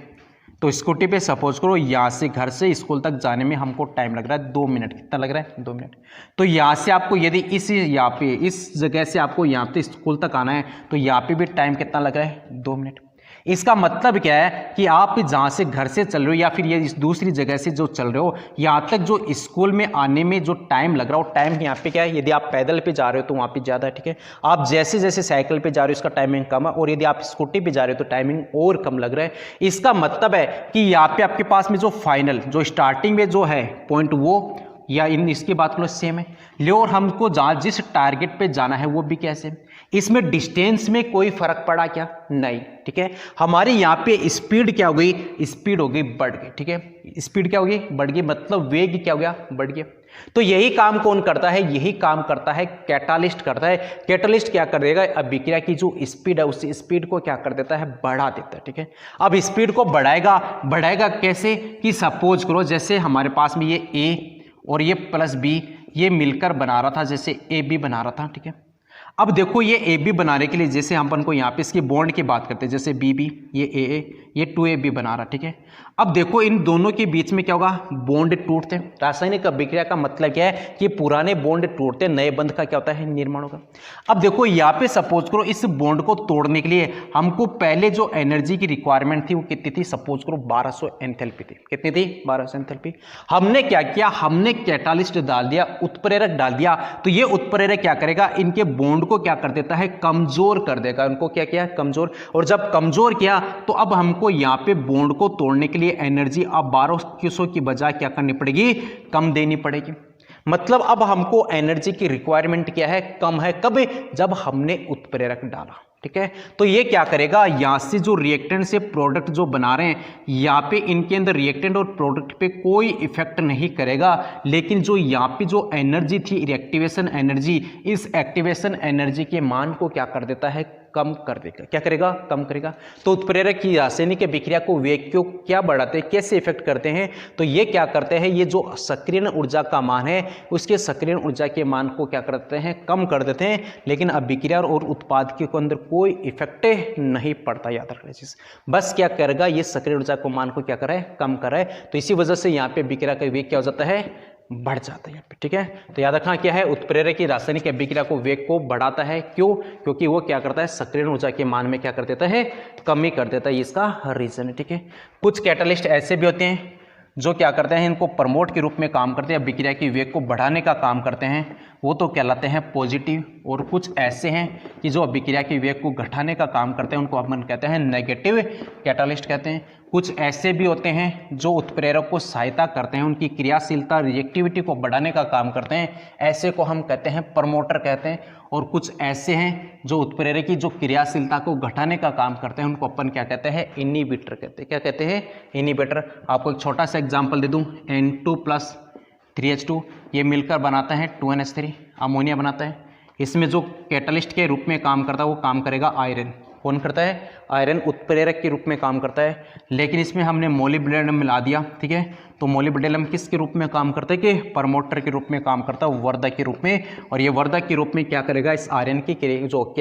तो स्कूटी पे सपोज करो यहाँ से घर से स्कूल तक जाने में हमको टाइम लग रहा है 2 मिनट। कितना लग रहा है? 2 मिनट। तो यहाँ से आपको यदि यहाँ पे इस जगह से आपको यहाँ पे स्कूल तक आना है तो यहाँ पे भी टाइम कितना लग रहा है? 2 मिनट। इसका मतलब क्या है कि आप जहाँ से घर से चल रहे हो या फिर ये इस दूसरी जगह से जो चल रहे हो, यहाँ तक जो स्कूल में आने में जो टाइम लग रहा हो, टाइम यहाँ पे क्या है, यदि आप पैदल पे जा रहे हो तो वहाँ पे ज़्यादा है, ठीक है। आप जैसे जैसे साइकिल पे जा रहे हो इसका टाइमिंग कम है, और यदि आप स्कूटी पे जा रहे हो तो टाइमिंग और कम लग रहा है। इसका मतलब है कि यहाँ पे आपके पास में जो फाइनल जो स्टार्टिंग में जो है पॉइंट वो या इन इसकी बात करो सेम है ले, और हमको जहाँ जिस टारगेट पे जाना है वो भी कैसे, इसमें डिस्टेंस में कोई फर्क पड़ा क्या? नहीं, ठीक है। हमारे यहाँ पे स्पीड क्या हो गई? स्पीड हो गई बढ़ गई, ठीक है। स्पीड क्या हो गई? बढ़ गई, मतलब वेग क्या हो गया? बढ़ गया। तो यही काम कौन करता है? यही काम करता है कैटालिस्ट करता है। कैटालिस्ट क्या कर देगा? अभिक्रिया की जो स्पीड है उस स्पीड को क्या कर देता है? बढ़ा देता है, ठीक है। अब स्पीड को बढ़ाएगा कैसे कि सपोज करो जैसे हमारे पास में ये ए और ये प्लस बी ये मिलकर बना रहा था, जैसे ए बी बना रहा था, ठीक है। अब देखो ये ए बी बनाने के लिए जैसे हम अपन को यहाँ पे इसकी बॉन्ड की बात करते हैं, जैसे बी बी ये ए ये 2AB बना रहा, ठीक है। अब देखो इन दोनों के बीच में क्या होगा? बॉन्ड टूटते हैं। रासायनिक अभिक्रिया का मतलब क्या है कि पुराने बॉन्ड टूटते, नए बंध का क्या होता है? निर्माण होगा। अब देखो यहाँ पे सपोज करो इस बॉन्ड को तोड़ने के लिए हमको पहले जो एनर्जी की रिक्वायरमेंट थी वो कितनी थी? सपोज करो 1200 एंथैल्पी थी। कितनी थी? 1200 एंथैल्पी। हमने क्या किया? हमने कैटालिस्ट डाल दिया, उत्प्रेरक डाल दिया, तो ये उत्प्रेरक क्या करेगा? इनके बॉन्ड को क्या कर देता है? कमजोर कर देगा। उनको क्या किया? कमजोर। और जब कमजोर किया तो अब हमको यहाँ पे बॉन्ड को तोड़ने के लिए एनर्जी अब 1200 की बजाय क्या करनी पड़ेगी? कम देनी पड़ेगी। मतलब अब हमको एनर्जी की रिक्वायरमेंट क्या है? कम है। कब? जब हमने उत्प्रेरक डाला, ठीक है। तो ये क्या करेगा? यहां से जो रिएक्टेंट से प्रोडक्ट जो बना रहे हैं यहाँ पे इनके अंदर रिएक्टेंट और प्रोडक्ट पे कोई इफेक्ट नहीं करेगा, लेकिन जो यहाँ पे जो एनर्जी थी एक्टिवेशन एनर्जी, इस एक्टिवेशन एनर्जी के मान को क्या कर देता है? कम कर देगा। क्या करेगा? कम करेगा। तो उत्प्रेरक की रासायनिक अभिक्रिया को वेग को क्या बढ़ाते हैं, कैसे इफेक्ट करते हैं? तो ये क्या करते हैं? ये जो सक्रियण ऊर्जा का मान है उसके सक्रियण ऊर्जा के मान को क्या करते हैं? कम कर देते हैं, लेकिन अभिक्रिया और उत्पाद के अंदर कोई इफेक्ट नहीं पड़ता। याद रखना चीज, बस क्या करेगा? ये सक्रियण ऊर्जा को मान को क्या करे? कम करे। तो इसी वजह से यहाँ पे अभिक्रिया का वेग क्या हो जाता है? बढ़ जाता है यहाँ पे, ठीक है। तो याद रखना क्या है? उत्प्रेरक की रासायनिक अभिक्रिया को वेग को बढ़ाता है। क्यों? क्योंकि वो क्या करता है? सक्रियण ऊर्जा के मान में क्या कर देता है? कमी कर देता है। इसका रीजन है, ठीक है। कुछ कैटालिस्ट ऐसे भी होते हैं जो क्या करते हैं? इनको प्रमोट के रूप में काम करते हैं, अभिक्रिया की वेग को बढ़ाने का काम करते हैं, वो तो कहलाते हैं पॉजिटिव। और कुछ ऐसे हैं कि जो अभिक्रिया की वेग को घटाने का काम करते हैं, उनको अपन कहते हैं नेगेटिव कैटालिस्ट कहते हैं। कुछ ऐसे भी होते हैं जो उत्प्रेरक को सहायता करते हैं, उनकी क्रियाशीलता रिएक्टिविटी को बढ़ाने का काम करते हैं, ऐसे को हम कहते हैं प्रमोटर कहते हैं। और कुछ ऐसे हैं जो उत्प्रेरक की जो क्रियाशीलता को घटाने का काम करते हैं, उनको अपन क्या कहते हैं? इनहिबिटर कहते हैं। क्या कहते हैं? इनहिबिटर। आपको एक छोटा सा एग्जांपल दे दूं, N2+3H2 ये मिलकर बनाता है 2NH3 अमोनिया बनाता है। इसमें जो कैटालिस्ट के रूप में काम करता है वो काम करेगा आयरन। कौन करता है? आयरन उत्प्रेरक के रूप में काम करता है। लेकिन इसमें हमने मोलिब्डेनम मिला दिया, ठीक है। तो मोलिब्डेनम किसके रूप में काम करता है? कि प्रमोटर के रूप में काम करता है, वर्धक के रूप में। और ये वर्धक के रूप में क्या करेगा? इस आयरन की जो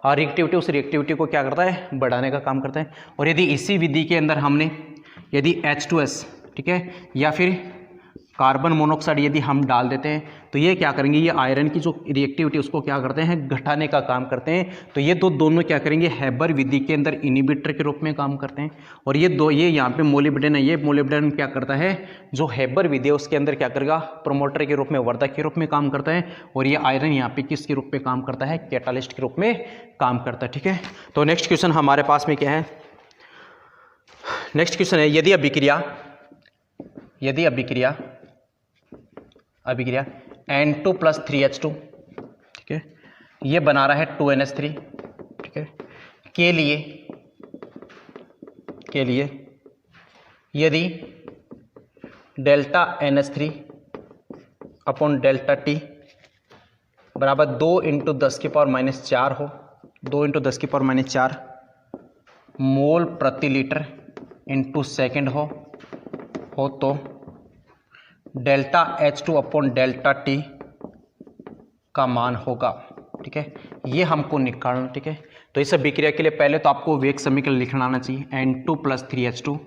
रिएक्टिविटी, उस रिएक्टिविटी को क्या करता है? बढ़ाने का काम करता है। और यदि इसी विधि के अंदर हमने यदि H2S, ठीक है, या फिर कार्बन मोनोऑक्साइड यदि हम डाल देते हैं तो ये क्या करेंगे? ये आयरन की जो रिएक्टिविटी उसको क्या करते हैं? घटाने का काम करते हैं। तो ये दोनों क्या करेंगे? हैबर विधि के अंदर इनहिबिटर के रूप में काम करते हैं। और ये यहाँ पे मोलिब्डेनम है, ये मोलिब्डेनम क्या करता है? जो हैबर विधि है उसके अंदर क्या करेगा? प्रमोटर के रूप में, वर्धक के रूप में काम करता है। और ये आयरन यहाँ पे किसके रूप में काम करता है? कैटालिस्ट के रूप में काम करता है, ठीक है। तो नेक्स्ट क्वेश्चन हमारे पास में क्या है? नेक्स्ट क्वेश्चन है यदि अभिक्रिया N2+3H2, ठीक है, ये बना रहा है 2NH3, ठीक है, के लिए यदि delta NH3 upon delta T बराबर 2 × 10⁻⁴ हो, 2 इंटू 10 की पावर माइनस 4 मोल प्रति लीटर इंटू सेकेंड हो तो delta H2 upon delta T का मान होगा। ठीक है, ये हमको निकालना। ठीक है, तो इस अभिक्रिया के लिए पहले तो आपको वेग समीकरण लिखना आना चाहिए। N2 + 3H2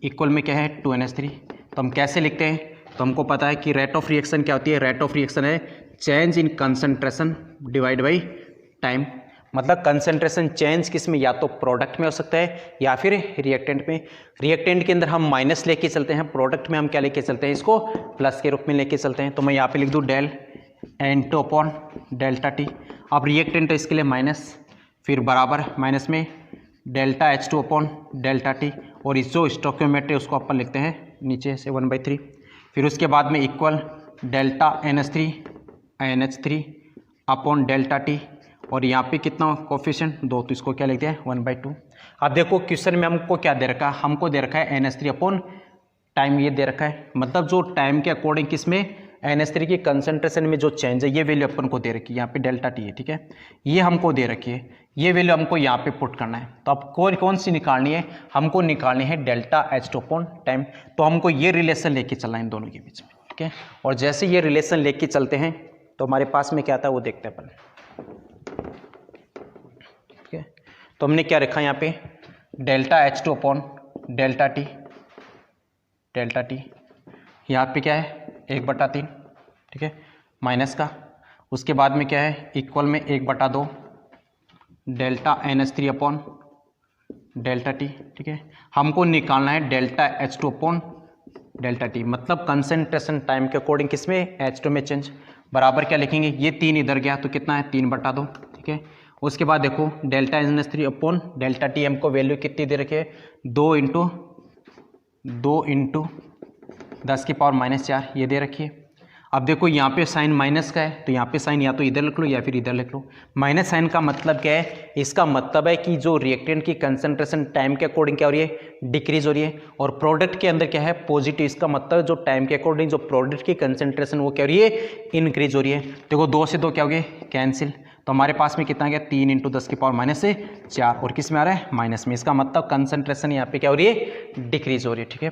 इक्वल में क्या है 2NH3। तो हम कैसे लिखते हैं, तो हमको पता है कि रेट ऑफ रिएक्शन क्या होती है। रेट ऑफ रिएक्शन है change in concentration divide by time. मतलब कंसंट्रेशन चेंज किस में, या तो प्रोडक्ट में हो सकता है या फिर रिएक्टेंट में। रिएक्टेंट के अंदर हम माइनस लेके चलते हैं, प्रोडक्ट में हम क्या लेके चलते हैं, इसको प्लस के रूप में लेके चलते हैं। तो मैं यहाँ पे लिख दूँ del N2 upon delta T। अब रिएक्टेंट है इसके लिए माइनस, फिर बराबर माइनस में delta H2 upon delta T, और इस जो स्टोइकियोमेट्री उसको अपन लिखते हैं नीचे से 1/3। फिर उसके बाद में equal delta NH3 upon delta T, और यहाँ पे कितना कोफिशिएंट 2, तो इसको क्या लिखते हैं 1/2। अब देखो क्वेश्चन में हमको क्या दे रखा है, हमको दे रखा है NH3 अपॉन टाइम, ये दे रखा है। मतलब जो टाइम के अकॉर्डिंग किसमें NH3 की कंसंट्रेशन में जो चेंज है, ये वैल्यू अपन को दे रखी है। यहाँ पे डेल्टा T है। ठीक है, ये हमको दे रखी है, ये वैल्यू हमको यहाँ पे पुट करना है। तो अब कौन सी निकालनी है, हमको निकालनी है डेल्टा H2 अपॉन टाइम। तो हमको ये रिलेशन लेके चलना है इन दोनों के बीच में। ठीक है, और जैसे ये रिलेशन लेके चलते हैं तो हमारे पास में क्या आता है वो देखते हैं अपन। ठीक है, तो हमने क्या रखा यहाँ पे delta H2 upon delta T, यहाँ पे क्या है 1/3। ठीक है, माइनस का, उसके बाद में क्या है इक्वल में 1/2 delta NH3 upon delta T। ठीक है, हमको निकालना है delta H2 upon delta T। मतलब कंसंट्रेशन टाइम के अकॉर्डिंग किसमें H2 में चेंज। बराबर क्या लिखेंगे, ये 3 इधर गया तो कितना है 3/2। ठीक है, उसके बाद देखो delta NH3 upon delta T हमको वैल्यू कितनी दे रखी है 2 इंटू 10 की पावर माइनस 4 ये दे रखी है। अब देखो यहाँ पे साइन माइनस का है, तो यहाँ पे साइन या तो इधर लिख लो या फिर इधर लिख लो। माइनस साइन का मतलब क्या है, इसका मतलब है कि जो रिएक्टेंट की कंसंट्रेशन टाइम के अकॉर्डिंग क्या हो रही है, डिक्रीज हो रही है, और प्रोडक्ट के अंदर क्या है पॉजिटिव। इसका मतलब जो टाइम के अकॉर्डिंग जो प्रोडक्ट की कंसंट्रेशन वो क्या हो रही है, इंक्रीज हो रही है। देखो 2 से 2 क्या हो गए कैंसिल, तो हमारे पास में कितना आ गया 3 इंटू 10 की पावर माइनस से 4, और किस में आ रहा है माइनस में। इसका मतलब कंसंट्रेशन यहाँ पे क्या हो रही है, डिक्रीज हो रही है। ठीक है,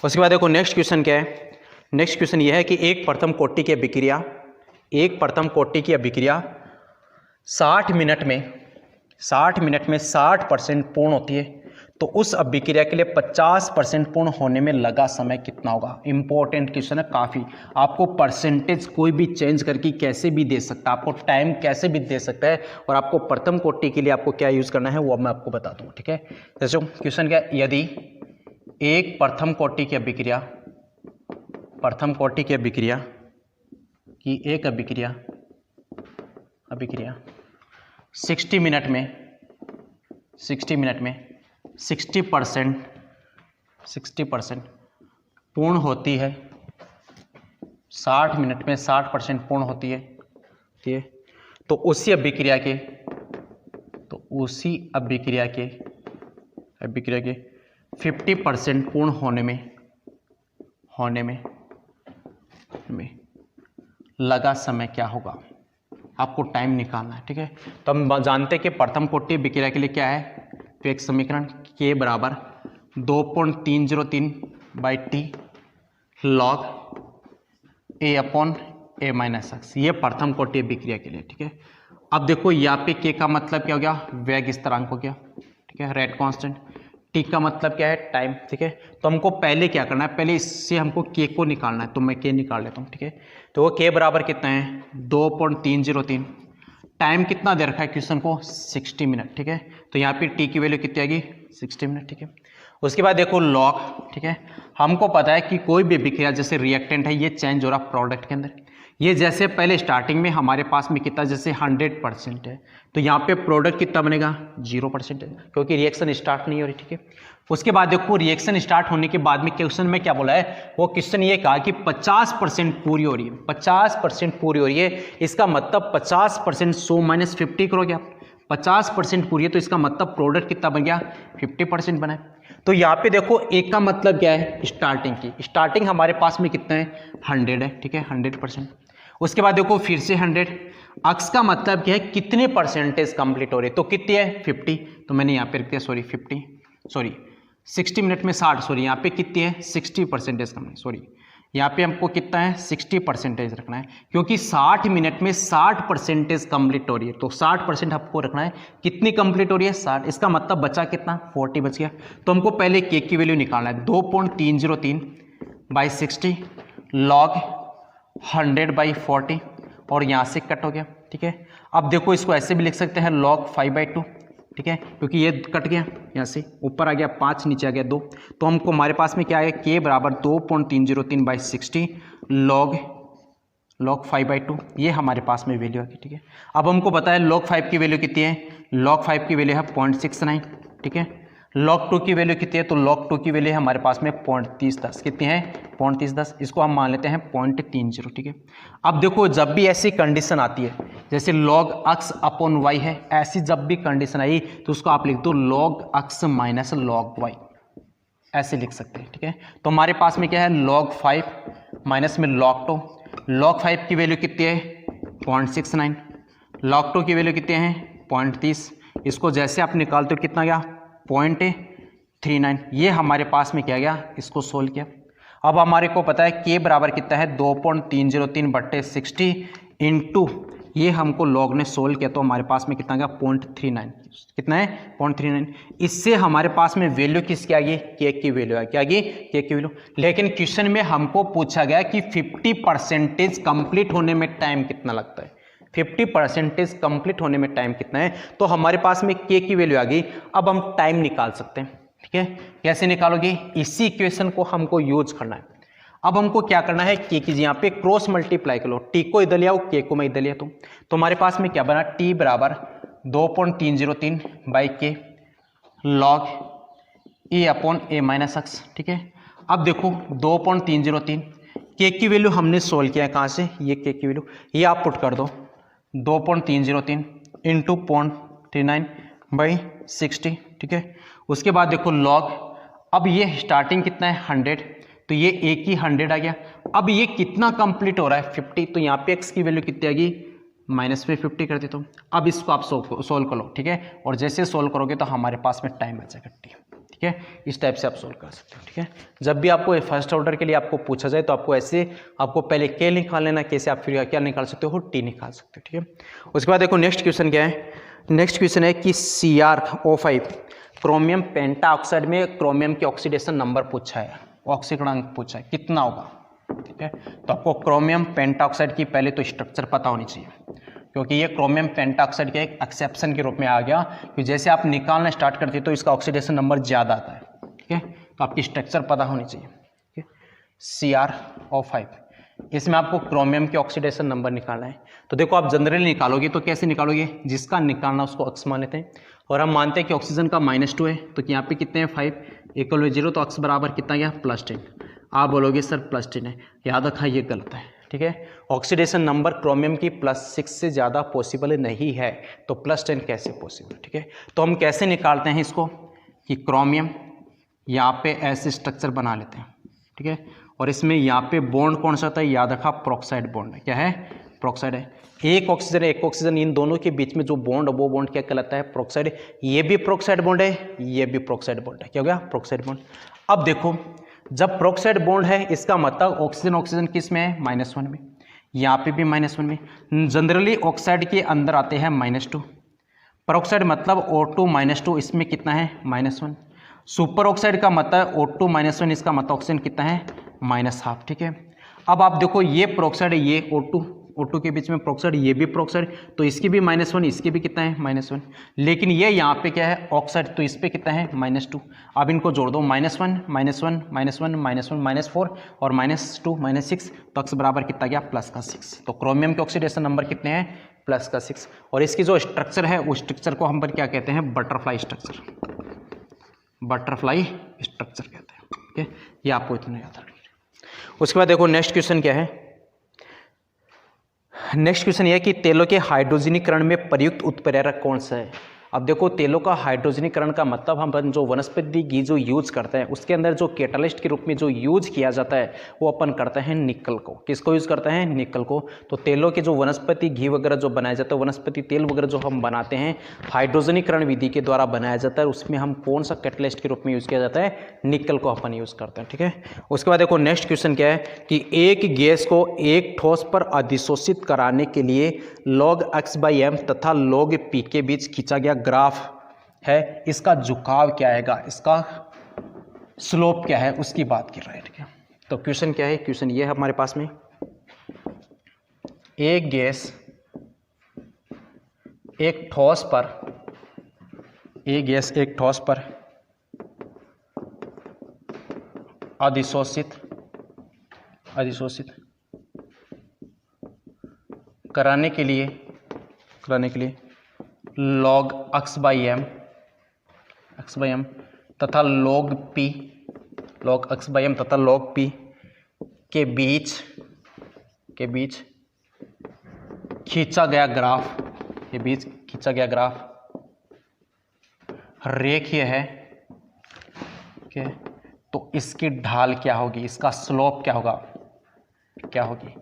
उसके बाद देखो नेक्स्ट क्वेश्चन क्या है। नेक्स्ट क्वेश्चन ये है कि एक प्रथम कोटि की अभिक्रिया 60 मिनट में 60% पूर्ण होती है, तो उस अभिक्रिया के लिए 50% पूर्ण होने में लगा समय कितना होगा। इंपॉर्टेंट क्वेश्चन है काफ़ी। आपको परसेंटेज कोई भी चेंज करके कैसे भी दे सकता है, आपको टाइम कैसे भी दे सकता है, और आपको प्रथम कोटि के लिए आपको क्या यूज़ करना है वो अब मैं आपको बता दूँ। ठीक है, जैसे क्वेश्चन क्या, यदि एक प्रथम कोटि की अभिक्रिया की एक अभिक्रिया 60 मिनट में 60% पूर्ण होती है, 60 मिनट में 60% पूर्ण होती है। ठीक है, तो उसी अभिक्रिया के 50% पूर्ण होने में लगा समय क्या होगा, आपको टाइम निकालना है। ठीक है, तो हम जानते हैं कि प्रथम कोटि अभिक्रिया के लिए क्या है, तो एक समीकरण K बराबर 2.303/T log A upon A minus x, ये प्रथम कोटि अभिक्रिया के लिए। ठीक है, अब देखो यहाँ पे K का मतलब क्या हो गया, वेग स्थिरांक हो गया। ठीक है, रेट कांस्टेंट। T का मतलब क्या है, टाइम। ठीक है, तो हमको पहले क्या करना है, पहले इससे हमको K को निकालना है, तो मैं K निकाल लेता हूँ। ठीक है, तो वो K बराबर कितना है 2.303। टाइम कितना दे रखा है क्वेश्चन को 60 मिनट। ठीक है, तो यहाँ पे T की वैल्यू कितनी आएगी 60 मिनट। ठीक है, उसके बाद देखो लॉग। ठीक है, हमको पता है कि कोई भी अभिक्रिया जैसे रिएक्टेंट है ये चेंज हो रहा प्रोडक्ट के अंदर। ये जैसे पहले स्टार्टिंग में हमारे पास में कितना, जैसे 100% है, तो यहाँ पे प्रोडक्ट कितना बनेगा 0% है, क्योंकि रिएक्शन स्टार्ट नहीं हो रही। ठीक है, उसके बाद देखो रिएक्शन स्टार्ट होने के बाद में क्वेश्चन में क्या बोला है, वो क्वेश्चन ये कहा कि 50% पूरी हो रही है, 50% पूरी हो रही है। इसका मतलब 50% 100 माइनस 50 करोगे आप, 50% पूरी है, तो इसका मतलब प्रोडक्ट कितना बन गया 50% बना है। तो यहाँ पे देखो एक का मतलब क्या है, स्टार्टिंग की, स्टार्टिंग हमारे पास में कितना है 100 है। ठीक है, 100%। उसके बाद देखो फिर से 100, अक्स का मतलब क्या है, कितने परसेंटेज कंप्लीट हो रहे, तो कितनी है 50, तो मैंने यहाँ पे रख दिया 60 मिनट में 60, सॉरी यहाँ पे कितनी है 60% कम है, सॉरी यहाँ पे हमको कितना है 60% रखना है, क्योंकि 60 मिनट में 60% कंप्लीट हो रही है, तो 60% आपको रखना है। कितनी कंप्लीट हो रही है 60, इसका मतलब बचा कितना 40 बच गया। तो हमको पहले के की वैल्यू निकालना है, 2.303/60 log 100/40 और यहाँ से कट हो गया, ठीक है। अब देखो इसको ऐसे भी लिख सकते हैं log 5/2, ठीक है, क्योंकि ये कट गया, यहाँ से ऊपर आ गया 5, नीचे आ गया 2, तो हमको हमारे पास में क्या है k बराबर 2.303/60 log 5/2, ये हमारे पास में वैल्यू आ गई, ठीक है। अब हमको पता है log 5 की वैल्यू कितनी है, log 5 की वैल्यू है 0.69, ठीक है। log 2 की वैल्यू कितनी है, तो log 2 की वैल्यू है हमारे पास में 0.3010, कितनी है 0.3010, इसको हम मान लेते हैं 0.30, ठीक है। अब देखो जब भी ऐसी कंडीशन आती है, जैसे log x अपॉन y है, ऐसी जब भी कंडीशन आई तो उसको आप लिख दो log x minus log y, ऐसे लिख सकते हैं, ठीक है। तो हमारे पास में क्या है log 5 माइनस में log 2, log 5 की वैल्यू कितनी है 0.69, log 2 की वैल्यू कितनी है 0.30, इसको जैसे आप निकालते हो कितना गया 0.39, ये हमारे पास में क्या गया, इसको सोल्व किया। अब हमारे को पता है k बराबर कितना है 2.303/60 इंटू ये हमको log ने सोल्व किया, तो हमारे पास में कितना गया 0.39, कितना है 0.39। इससे हमारे पास में वैल्यू किसकी आ गई, k की वैल्यू आ गई, k की वैल्यू। लेकिन क्वेश्चन में हमको पूछा गया कि 50% कंप्लीट होने में टाइम कितना लगता है, 50% कंप्लीट होने में टाइम कितना है, तो हमारे पास में k की वैल्यू आ गई। अब हम टाइम निकाल सकते हैं, ठीक है। कैसे निकालोगे, इसी इक्वेशन को हमको यूज करना है। अब हमको क्या करना है, k की यहाँ पे क्रॉस मल्टीप्लाई कर लो, t को इधर ले आओ, k को मैं इधर ले आता हूं, तो हमारे पास में क्या बना, t बराबर 2.303/k log a upon a minus x, ठीक है। अब देखो 2.303, k की वैल्यू हमने सोल्व किया है, कहाँ से, ये k की वैल्यू ये आप पुट कर दो, 2.303 इंटू 0.39/60, ठीक है। उसके बाद देखो log, अब ये स्टार्टिंग कितना है 100, तो ये एक ही 100 आ गया। अब ये कितना कंप्लीट हो रहा है 50, तो यहाँ पे x की वैल्यू कितनी आ गई माइनस में 50 कर देता हूँ। अब इसको आप सोल्व करो, ठीक है, और जैसे सोल्व करोगे तो हमारे पास में टाइम बचेगा, ठीक है। इस टाइप से आप सोल्व कर सकते हो, ठीक है। जब भी आपको फर्स्ट ऑर्डर के लिए आपको पूछा जाए तो आपको ऐसे, आपको पहले k निकाल लेना, k से आप फिर क्या निकाल सकते हो, t निकाल सकते हो, ठीक है। उसके बाद देखो नेक्स्ट क्वेश्चन क्या है, नेक्स्ट क्वेश्चन है कि CrO5 क्रोमियम पेंटाऑक्साइड में क्रोमियम के ऑक्सीडेशन नंबर पूछा है, ऑक्सीकरणांक पूछा है, कितना होगा, ठीक है। तो आपको क्रोमियम पेंटाऑक्साइड की पहले तो स्ट्रक्चर पता होनी चाहिए, क्योंकि ये क्रोमियम पेंटाऑक्साइड के एक एक्सेप्शन के रूप में आ गया कि जैसे आप निकालना स्टार्ट करते हो तो इसका ऑक्सीडेशन नंबर ज़्यादा आता है, ठीक है। तो आपकी स्ट्रक्चर पता होनी चाहिए, ठीक है। CrO5, इसमें आपको क्रोमियम के ऑक्सीडेशन नंबर निकालना है। तो देखो आप जनरली निकालोगे तो कैसे निकालोगे, जिसका निकालना उसको अक्स मान लेते हैं, और हम मानते हैं कि ऑक्सीजन का -2 है, तो यहाँ पे कितने हैं 5 = 0, तो अक्स बराबर कितना गया +10। आप बोलोगे सर +10 है, याद रखा ये गलत है, ठीक है। ऑक्सीडेशन नंबर क्रोमियम की +6 से ज़्यादा पॉसिबल नहीं है, तो +10 कैसे पॉसिबल, ठीक है। तो हम कैसे निकालते हैं इसको कि क्रोमियम यहाँ पे ऐसे स्ट्रक्चर बना लेते हैं, ठीक है, और इसमें यहाँ पे बॉन्ड कौन सा होता है, याद रखा प्रोक्साइड बॉन्ड है, क्या है प्रोक्साइड है। एक ऑक्सीजन इन दोनों के बीच में जो बॉन्ड, वो बॉन्ड क्या कहलाता है प्रोक्साइड। ये भी प्रोक्साइड बॉन्ड है, ये भी प्रोक्साइड बॉन्ड है, क्या हो गया प्रोक्साइड बॉन्ड। अब देखो जब प्रोक्साइड बॉन्ड है इसका मतलब ऑक्सीजन किस में है -1 में, यहाँ पे भी -1 में। जनरली ऑक्साइड के अंदर आते हैं -2, पेरोक्साइड मतलब O2 -2, इसमें कितना है -1। सुपर ऑक्साइड का मतलब O2 -1, इसका मतलब ऑक्सीजन कितना है -12, ठीक है। अब आप देखो ये पेरोक्साइड है, ये O2 के बीच में पेरोक्साइड, ये भी पेरोक्साइड, तो इसकी भी -1, इसकी भी कितना है -1, लेकिन ये यहाँ पे क्या है ऑक्साइड, तो इस पे कितना है -2। अब इनको जोड़ दो -1 -1 -1 -4 और -2 -6, तो अक्स बराबर कितना गया +6। तो क्रोमियम के ऑक्सीडेशन नंबर कितने हैं +6, और इसकी जो स्ट्रक्चर है उस स्ट्रक्चर को हम पर क्या कहते हैं बटरफ्लाई स्ट्रक्चर, बटरफ्लाई स्ट्रक्चर कहते हैं, ठीक है। ये आपको इतना याद रखना। उसके बाद देखो नेक्स्ट क्वेश्चन क्या है, नेक्स्ट क्वेश्चन यह है कि तेलों के हाइड्रोजनीकरण में प्रयुक्त उत्प्रेरक कौन सा है। अब देखो तेलों का हाइड्रोजनीकरण का मतलब हम जो वनस्पति घी जो यूज करते हैं उसके अंदर जो कैटालिस्ट के रूप में जो यूज किया जाता है वो अपन करते हैं निकल को। किसको यूज करते हैं? निकल को। तो तेलों के जो वनस्पति घी वगैरह जो बनाया जाता है, वनस्पति तेल वगैरह जो हम बनाते हैं हाइड्रोजनीकरण विधि के द्वारा बनाया जाता है, उसमें हम कौन सा कैटालिस्ट के रूप में यूज किया जाता है? निकल को अपन यूज करते हैं। ठीक है, उसके बाद देखो नेक्स्ट क्वेश्चन क्या है कि एक गैस को एक ठोस पर अधिशोषित कराने के लिए log x/m तथा log p के बीच खींचा गया ग्राफ है, इसका झुकाव क्या आएगा, इसका स्लोप क्या है, उसकी बात कर रहा है। ठीक है, तो क्वेश्चन क्या है? क्वेश्चन ये है हमारे पास में, एक गैस एक ठोस पर अधिशोषित कराने के लिए log x/m तथा log p के बीच खींचा गया ग्राफ रेखीय है। ठीक है, तो इसकी ढाल क्या होगी, इसका स्लोप क्या होगी?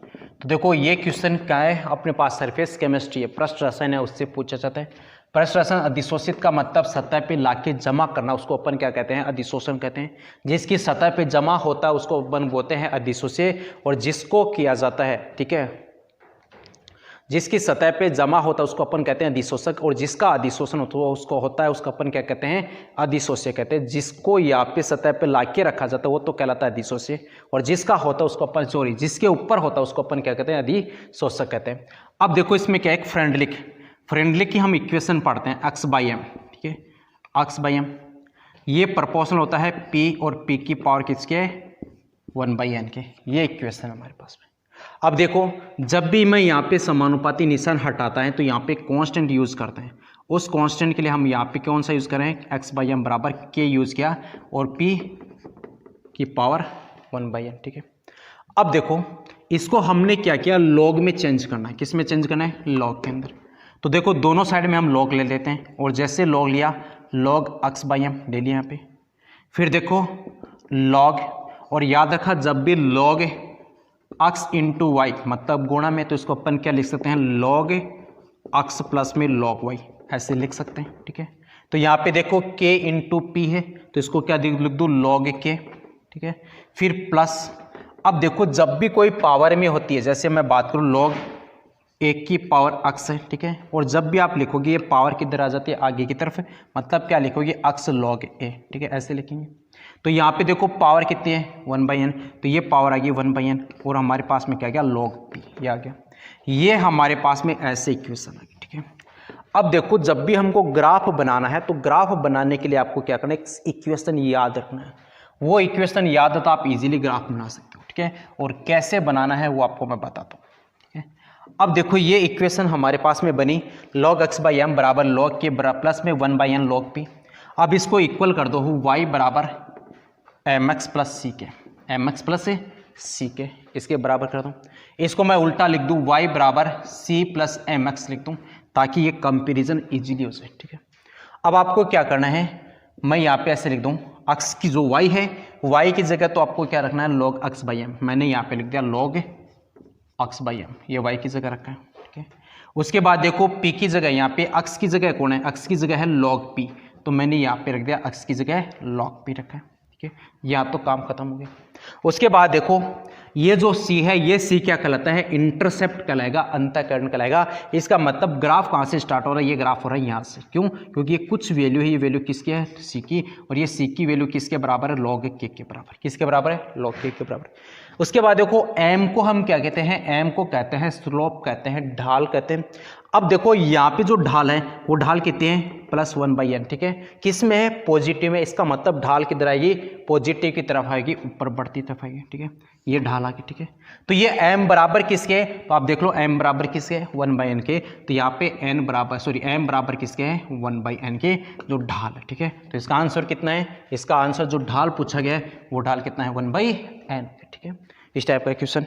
तो देखो ये क्वेश्चन क्या है, अपने पास सरफेस केमिस्ट्री है, पृष्ठ रसायन है, उससे पूछा जाता है। पृष्ठ रसायन अधिशोषित का मतलब सतह पे लाके जमा करना, उसको अपन क्या कहते हैं? अधिशोषण कहते हैं। जिसकी सतह पे जमा होता है उसको अपन बोलते हैं अधिशोष्य, और जिसको किया जाता है, ठीक है, जिसकी सतह पे जमा होता है उसको अपन कहते हैं अधिशोषक, और जिसका अधिशोषण उसको होता है उसको अपन क्या कहते हैं? अधिशोष्य कहते हैं। जिसको यहाँ पे सतह पे लाके रखा जाता है वो तो कहलाता है अधिशोष्य, और जिसका होता है उसको अपन जिसके ऊपर होता है उसको अपन क्या कहते हैं? अधिशोषक कहते हैं। अब देखो इसमें क्या है, एक फ्रेंडलिक की हम इक्वेशन पढ़ते हैं x/m। ठीक है, x/m ये प्रोपोर्शनल होता है p और p की पावर किसके? 1/n के। ये इक्वेशन हमारे पास में। अब देखो जब भी मैं यहाँ पे समानुपाती निशान हटाता है तो यहाँ पे कांस्टेंट यूज करते हैं। उस कांस्टेंट के लिए हम यहाँ पे कौन सा यूज करें? x/m बराबर k यूज किया और p की पावर 1/n। ठीक है, अब देखो इसको हमने क्या किया? लॉग में चेंज करना है। किस में चेंज करना है? लॉग के अंदर। तो देखो दोनों साइड में हम लॉग ले लेते हैं, और जैसे लॉग लिया log x/m ले लिया यहाँ पे, फिर देखो log, और याद रखा जब भी log x इंटू वाई मतलब गुणा में, तो इसको अपन क्या लिख सकते हैं? log x प्लस में log y, ऐसे लिख सकते हैं। ठीक है, तो यहाँ पे देखो k इंटू पी है तो इसको क्या लिख दूँ? log k। ठीक है, फिर प्लस, अब देखो जब भी कोई पावर में होती है, जैसे मैं बात करूँ log 1 की पावर x है। ठीक है, और जब भी आप लिखोगे ये पावर किधर आ जाती है? आगे की तरफ, मतलब क्या लिखोगे? x log a। ठीक है, ऐसे लिखेंगे। तो यहाँ पे देखो पावर कितनी है? 1/n, तो ये पावर आ गई 1/n, और हमारे पास में क्या गया? log p, ये आ गया। ये हमारे पास में ऐसे इक्वेशन आ गई। ठीक है, अब देखो जब भी हमको ग्राफ बनाना है तो ग्राफ बनाने के लिए आपको क्या करना है? इक्वेशन याद रखना है। वो इक्वेशन याद है तो आप इजीली ग्राफ बना सकते हो। ठीक है, और कैसे बनाना है वो आपको मैं बताता हूँ। ठीक है, अब देखो ये इक्वेशन हमारे पास में बनी, log x/m बराबर log k प्लस में 1/n log p। अब इसको इक्वल कर दो, y बराबर mx प्लस सी के, इसके बराबर कर दूँ। इसको मैं उल्टा लिख दूँ, y बराबर c प्लस mx लिख दूँ, ताकि ये कंपेरिजन इजीली हो जाए। ठीक है, अब आपको क्या करना है? मैं यहाँ पे ऐसे लिख दूँ, x की जो y है, y की जगह तो आपको क्या रखना है? log x/m। मैंने यहाँ पे लिख दिया log x/m, ये y की जगह रखा है। ठीक है, उसके बाद देखो p की जगह, यहाँ पे x की जगह कौन है? x की जगह है log p, तो मैंने यहाँ पे रख दिया x की जगह log p रखा है। ठीक है, यहाँ तो काम खत्म हो गया। उसके बाद देखो ये जो c है, ये c क्या कहलाता है? इंटरसेप्ट कहलाएगा, अंतःकरण कहलाएगा। इसका मतलब ग्राफ कहाँ से स्टार्ट हो रहा है? ये ग्राफ हो रहा है यहाँ से। क्यों? क्योंकि ये कुछ वैल्यू है, ये वैल्यू किसकी है? c की, और ये c की वैल्यू किसके बराबर है? log k के बराबर। किसके बराबर है? log k के बराबर। उसके बाद देखो m को हम क्या कहते हैं? m को कहते हैं स्लोप, कहते हैं ढाल कहते हैं। अब देखो यहाँ पे जो ढाल है वो ढाल कितनी है? Plus 1/n। ठीक है, किस में है? पॉजिटिव में। इसका मतलब ढाल किधर आएगी? पॉजिटिव की तरफ आएगी, ऊपर बढ़ती तरफ आएगी। ठीक है, ये ढाल आ गई। ठीक है, तो ये m बराबर किसके है? तो आप देख लो m बराबर किसके है? 1/n के। तो यहाँ पे m बराबर किसके है? 1/n के, जो ढाल है। ठीक है, तो इसका आंसर कितना है? इसका आंसर जो ढाल पूछा गया है वो ढाल कितना है? 1/n। ठीक है, इस टाइप का क्वेश्चन।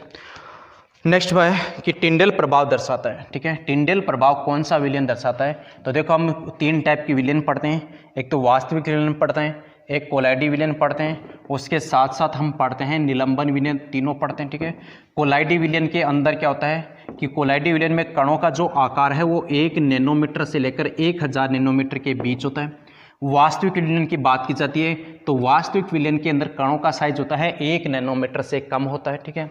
नेक्स्ट है कि टिंडल प्रभाव दर्शाता है, ठीक है। टिंडल प्रभाव कौन सा विलयन दर्शाता है? तो देखो हम 3 टाइप की विलयन पढ़ते हैं, एक तो वास्तविक विलयन पढ़ते हैं, एक कोलाइडी विलयन पढ़ते हैं, उसके साथ साथ हम पढ़ते हैं निलंबन विलयन, तीनों पढ़ते हैं, ठीक है। कोलाइडी विलयन के अंदर क्या होता है कि कोलाइडी विलयन में कणों का जो आकार है वो 1 नैनोमीटर से लेकर 1000 नैनोमीटर के बीच होता है। वास्तविक विलयन की बात की जाती है तो वास्तविक विलयन के अंदर कणों का साइज होता है 1 नैनोमीटर से कम होता है, ठीक है।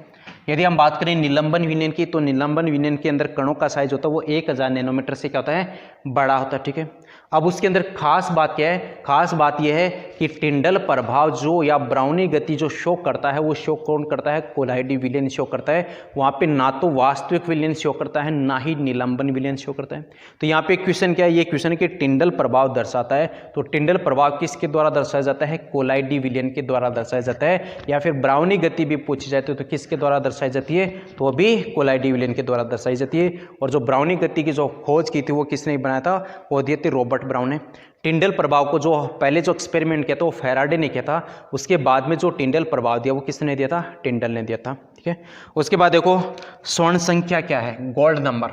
यदि हम बात करें निलंबन विलयन की तो निलंबन विलयन के अंदर कणों का साइज होता है वो 1000 नैनोमीटर से क्या होता है, बड़ा होता है, ठीक है। अब उसके अंदर खास बात क्या है? खास बात यह है कि टिंडल प्रभाव जो या ब्राउनी गति जो शो करता है वो शो कौन करता है? कोलाइडी विलयन शो करता है। वहाँ पे ना तो वास्तविक विलयन शो करता है ना ही निलंबन विलयन शो करता है। तो यहाँ पे क्वेश्चन क्या है? ये क्वेश्चन है कि टिंडल प्रभाव दर्शाता है, तो टिंडल प्रभाव किसके द्वारा दर्शाया जाता है? कोलाइडी विलयन के द्वारा दर्शाया जाता है। या फिर ब्राउनी गति भी पूछी जाती है तो किसके द्वारा दर्शाई जाती है? तो वो भी कोलाइडी विलयन के द्वारा दर्शाई जाती है। और जो ब्राउनी गति की जो खोज की थी वो किसने बनाया था? वो दिए थे रॉबर्ट ब्राउन ने। टिंडल प्रभाव को जो पहले जो एक्सपेरिमेंट किया था वो फैराडे ने किया था, उसके बाद में जो टिंडल प्रभाव दिया वो किसने दिया था? टिंडल ने दिया था, ठीक है। उसके बाद देखो स्वर्ण संख्या क्या है? Gold number.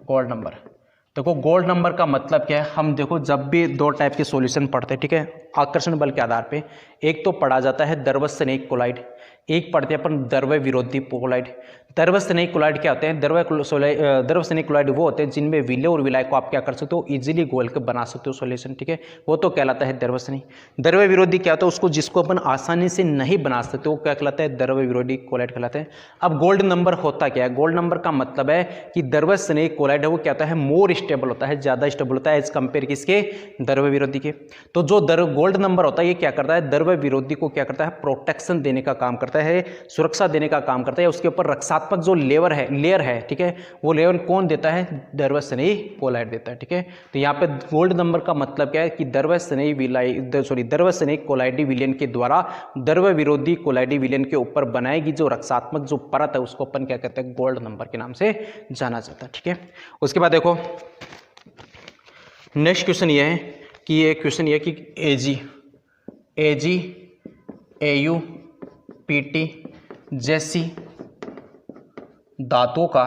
गोल्ड नंबर देखो, गोल्ड नंबर का मतलब क्या है? हम देखो जब भी 2 टाइप के सॉल्यूशन पढ़ते हैं, ठीक है, आकर्षण बल के आधार पे, एक तो पढ़ा जाता है द्रवस्थनेयी कोलाइड, एक पढ़ते हैं अपन द्रव्य विरोधी कोलाइड। द्रवस्थनेयी कोलाइड क्या होते हैं? द्रवस्थनेयी कोलाइड वो होते हैं जिनमें विलय और विलाय को आप क्या कर सकते हो? इजीली घोल के बना सकते हो सॉल्यूशन, ठीक है, वो तो कहलाता है द्रवस्थनेयी। द्रव्य विरोधी क्या होता है? उसको जिसको अपन आसानी से नहीं बना सकते वो क्या कहलाता है? द्रव्य विरोधी कोलाइड कहलाता है। अब गोल्ड नंबर होता क्या है? गोल्ड नंबर का मतलब है कि द्रवस्थनेयी कोलाइड है वो क्या होता है? मोर स्टेबल होता है, ज्यादा स्टेबल होता है एज कंपेयर किसके? द्रव्य विरोधी के। तो जो गोल्ड नंबर होता है ये क्या करता है? द्रव्य विरोधी को क्या करता है? प्रोटेक्शन देने का काम करता है, सुरक्षा देने का काम करता है। उसके ऊपर रक्षात्मक जो लेयर है, ठीक है, वो लेयर कौन देता है? द्रवस्थनेयी कोलाइड देता है, ठीक है। तो यहाँ पे गोल्ड नंबर का मतलब क्या है कि द्रवस्थनेयी कोलाइडी विलयन के द्वारा द्रव्य विरोधी कोलाइडी विलयन के ऊपर बनाएगी जो रक्षात्मक जो परत है उसको अपन क्या कहते हैं? गोल्ड नंबर के नाम से जाना जाता है, ठीक है। उसके बाद देखो नेक्स्ट क्वेश्चन ये है कि एजी एयू पीटी जैसी धातुओं का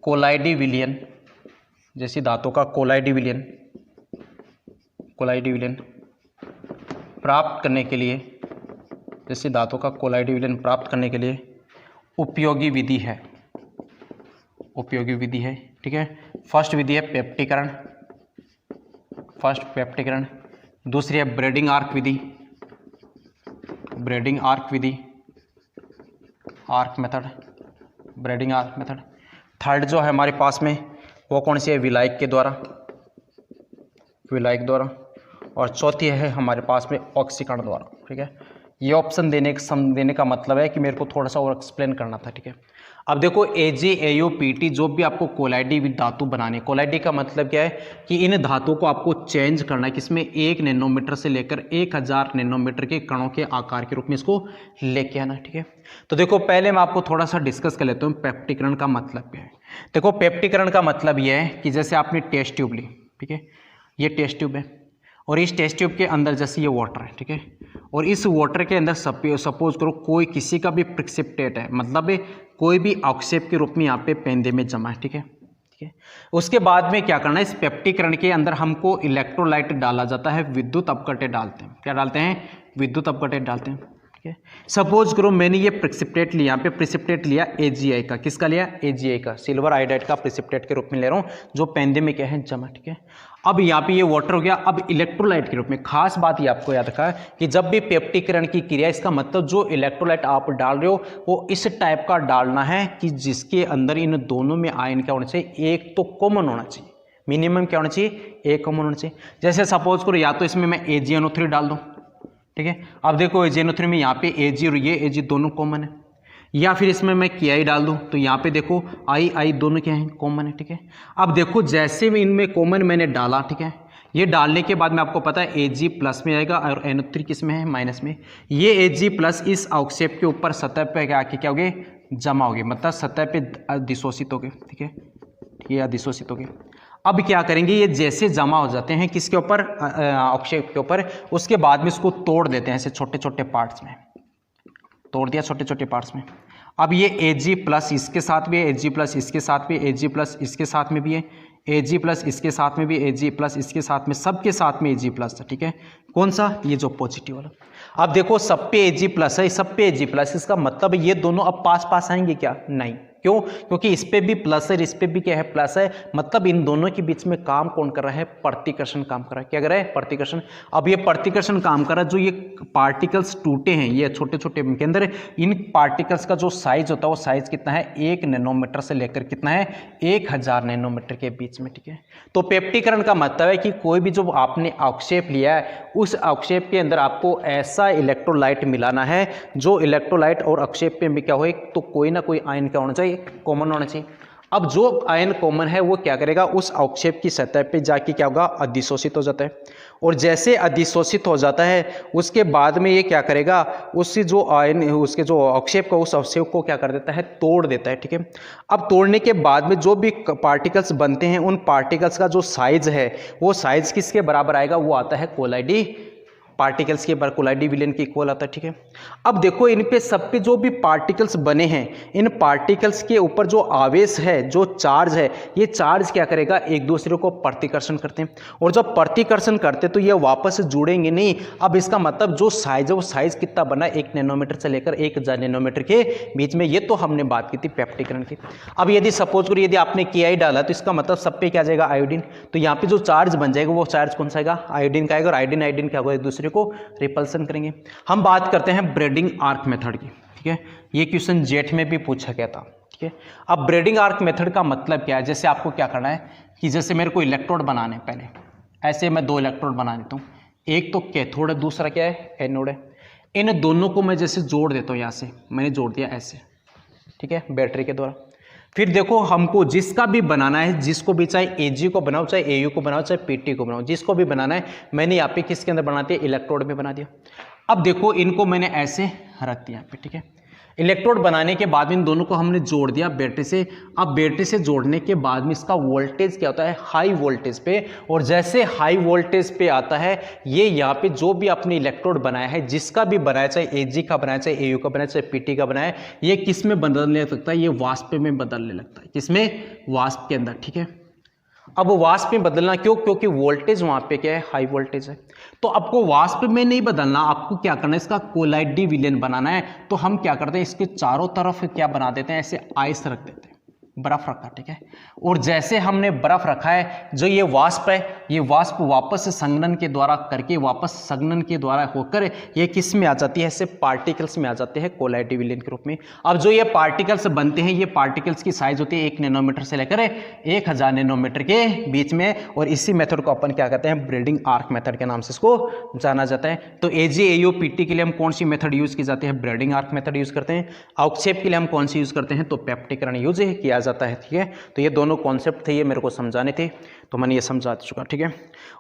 कोलाइडी विलयन प्राप्त करने के लिए उपयोगी विधि है, ठीक है। फर्स्ट विधि है पेप्टिकरण, दूसरी है ब्रेडिंग आर्क मेथड। थर्ड जो है हमारे पास में वो कौन सी है? विलायक द्वारा। और चौथी है हमारे पास में ऑक्सीकरण द्वारा, ठीक है। ये ऑप्शन देने का मतलब है कि मेरे को थोड़ा सा और एक्सप्लेन करना था, ठीक है। अब देखो AgAuPT जो भी आपको कोलाइडी धातु बनाने, कोलाइडी का मतलब क्या है कि इन धातुओं को आपको चेंज करना है, किसमें? 1 नैनोमीटर से लेकर 1000 नैनोमीटर के कणों के आकार के रूप में इसको लेके आना, ठीक है। तो देखो पहले मैं आपको थोड़ा सा डिस्कस कर लेता हूँ पेप्टिकरण का मतलब क्या है। देखो पेप्टिकरण का मतलब यह है कि जैसे आपने टेस्ट ट्यूब ली, ठीक है, ये टेस्ट ट्यूब है और इस टेस्ट ट्यूब के अंदर जैसे ये वाटर है, ठीक है, और इस वाटर के अंदर सपोज करो कोई किसी का भी प्रिसिपिटेट है, मतलब कोई भी अवक्षेप के रूप में यहाँ पे पेंदे में जमा है, ठीक है। उसके बाद में क्या करना है? इस पेप्टिकरण के अंदर हमको इलेक्ट्रोलाइट डाला जाता है, विद्युत अपघट्य डालते हैं। क्या डालते हैं? विद्युत अपघट्य डालते हैं, ठीक है। सपोज करो मैंने ये प्रिसिपिटेट लिया, यहाँ पे प्रिसिपिटेट लिया AgI का, किसका लिया? AgI का, सिल्वर आयोडाइड का प्रिसिपिटेट के रूप में ले रहा हूँ जो पेंदे में क्या है? जमा, ठीक है। अब यहाँ पे ये वाटर हो गया, अब इलेक्ट्रोलाइट के रूप में। खास बात ये आपको याद रखा है कि जब भी पेप्टिकरण की क्रिया, इसका मतलब जो इलेक्ट्रोलाइट आप डाल रहे हो वो इस टाइप का डालना है कि जिसके अंदर इन दोनों में आयन क्या होना चाहिए? एक तो कॉमन होना चाहिए, मिनिमम क्या होना चाहिए? एक कॉमन होना चाहिए। जैसे सपोज करो या तो इसमें मैं AgNO3 डाल दूं, ठीक है। अब देखो AgNO3 में यहाँ पे Ag और ये Ag दोनों कॉमन है, या फिर इसमें मैं Ki डाल दूं तो यहाँ पे देखो I दोनों क्या हैं? कॉमन है, ठीक है। अब देखो जैसे भी इनमें कॉमन मैंने डाला, ठीक है, ये डालने के बाद में आपको पता है Ag प्लस में आएगा और NO3 किस में है? माइनस में। ये Ag प्लस इस अवक्षेप के ऊपर सतह पे आके क्या हो गए? जमा हो गए, मतलब सतह पे अधिशोषित हो गए, ठीक है, ये अधिशोषित हो गए। अब क्या करेंगे, ये जैसे जमा हो जाते हैं किसके ऊपर, अवक्षेप के ऊपर, उसके बाद में इसको तोड़ देते हैं ऐसे छोटे छोटे पार्ट्स में, तोड़ दिया छोटे छोटे पार्ट्स में। अब ये Ag प्लस इसके साथ भी है, Ag प्लस इसके साथ भी, Ag प्लस इसके साथ में भी है, Ag प्लस इसके साथ में भी, Ag प्लस इसके साथ में, सबके साथ में Ag प्लस है, ठीक है। कौन सा, ये जो पॉजिटिव वाला। अब देखो सब पे Ag प्लस है, सब पे Ag प्लस, इसका मतलब ये दोनों अब पास पास आएंगे क्या, नहीं। क्यों, क्योंकि इस पे भी प्लस है, इस पे भी क्या है, प्लस है, मतलब इन दोनों के बीच में काम कौन कर रहा है, प्रतिकर्षण काम कर रहा है। क्या कर रहा है, प्रतिकर्षण। अब ये प्रतिकर्षण काम कर रहा है, जो ये पार्टिकल्स टूटे हैं ये छोटे छोटे के अंदर, इन पार्टिकल्स का जो साइज होता है वो साइज कितना है, 1 नैनोमीटर से लेकर कितना है, 1000 नैनोमीटर के बीच में, ठीक है। तो पेप्टिकरण का मतलब है कि कोई भी जो आपने अवक्षेप लिया है उस अवक्षेप के अंदर आपको ऐसा इलेक्ट्रोलाइट मिलाना है जो इलेक्ट्रोलाइट और अवक्षेप पे भी क्या हो, तो कोई ना कोई आयन क्या होना चाहिए, कॉमन होना चाहिए। अब जो आयन कॉमन है वो क्या करेगा, उस अवक्षेप की सतह पे जाके क्या होगा, अधिशोषित हो जाता है, और जैसे अधिशोषित हो जाता है उसके बाद में ये क्या करेगा, उससे जो आयन, उसके जो अवक्षेप का उस अवक्षेप को क्या कर देता है, तोड़ देता है, ठीक है। अब तोड़ने के बाद में जो भी पार्टिकल्स बनते हैं उन पार्टिकल्स का जो साइज है वो साइज किसके बराबर आएगा, वो आता है कोलाइडी पार्टिकल्स के बार, कोलाइडी विलयन के इक्वल आता है, ठीक है। अब देखो इन पे सब पे जो भी पार्टिकल्स बने हैं, इन पार्टिकल्स के ऊपर जो आवेश है, जो चार्ज है, ये चार्ज क्या करेगा, एक दूसरे को प्रतिकर्षण करते हैं, और जब प्रतिकर्षण करते तो ये वापस जुड़ेंगे नहीं। अब इसका मतलब जो साइज है वो साइज कितना बना, 1 नैनोमीटर से लेकर 1000 नैनोमीटर के बीच में। ये तो हमने बात की थी पेप्टिकरण की। अब यदि सपोज करो यदि आपने KI डाला तो इसका मतलब सब पे क्या जाएगा, आयोडीन। तो यहाँ पे जो चार्ज बन जाएगा वो चार्ज कौन सा आएगा, आयोडीन का आएगा, और आयोडीन आयोडीन क्या होगा, एक दूसरे को रिपल्सन करेंगे। हम बात करते हैं ब्रेडिंग आर्क मेथड की, ठीक है। ये क्वेश्चन जेट में भी पूछा गया था, ठीक है। अब ब्रेडिंग आर्क मेथड का मतलब क्या है, जैसे आपको क्या करना है कि जैसे मेरे को इलेक्ट्रोड बनाने, पहले ऐसे मैं 2 इलेक्ट्रोड बना देता हूँ, एक तो कैथोड है, दूसरा क्या है, एनोड है। इन दोनों को मैं जैसे जोड़ देता हूँ, यहाँ से मैंने जोड़ दिया ऐसे, ठीक है, बैटरी के द्वारा। फिर देखो हमको जिसका भी बनाना है, जिसको भी, चाहे Ag को बनाओ, चाहे Au को बनाओ, चाहे Pt को बनाओ, जिसको भी बनाना है, मैंने यहाँ पे किसके अंदर बना दिया, इलेक्ट्रोड में बना दिया। अब देखो इनको मैंने ऐसे रख दिया यहाँ पे, ठीक है। इलेक्ट्रोड बनाने के बाद इन दोनों को हमने जोड़ दिया बैटरी से। अब बैटरी से जोड़ने के बाद में इसका वोल्टेज क्या होता है, हाई वोल्टेज पे, और जैसे हाई वोल्टेज पे आता है ये यहाँ पे जो भी आपने इलेक्ट्रोड बनाया है, जिसका भी बनाया, चाहे Ag का बनाया, चाहे Au का बनाया, चाहे Pt का बनाया, ये किस में बदलने लगता है, ये वाष्प में बदलने लगता है। किसमें, वाष्प के अंदर, ठीक है। अब वाष्प में बदलना क्यों, क्योंकि वोल्टेज वहां पे क्या है, हाई वोल्टेज है। तो आपको वाष्प में नहीं बदलना, आपको क्या करना है, इसका कोलाइडी विलयन बनाना है। तो हम क्या करते हैं, इसके चारों तरफ क्या बना देते हैं, ऐसे आइस रख देते हैं, बर्फ रखा, ठीक है। और जैसे हमने बर्फ रखा है, जो ये वाष्प है, ये वाष्प वापस संघनन के द्वारा करके, वापस संघनन के द्वारा होकर ये किस में आ जाती है, ऐसे पार्टिकल्स में आ जाते हैं, कोलाइडी विलयन के रूप में। अब जो ये पार्टिकल्स बनते हैं, ये पार्टिकल्स की साइज होती है 1 नैनोमीटर से लेकर 1000 नैनोमीटर के बीच में, और इसी मेथड को अपन क्या कहते हैं, ब्रेडिंग आर्क मेथड के नाम से इसको जाना जाता है। तो Ag, Au, Pt के लिए हम कौन सी मेथड यूज की जाती है, ब्रेडिंग आर्क मेथड यूज करते हैं। अवक्षेप के लिए हम कौन सी यूज करते हैं, तो पेप्टिकरण यूज किया जाता है, ठीक है। तो ये दोनों कॉन्सेप्ट थे, ये मेरे को समझाने थे, तो मैंने ये समझा चुका, ठीक है।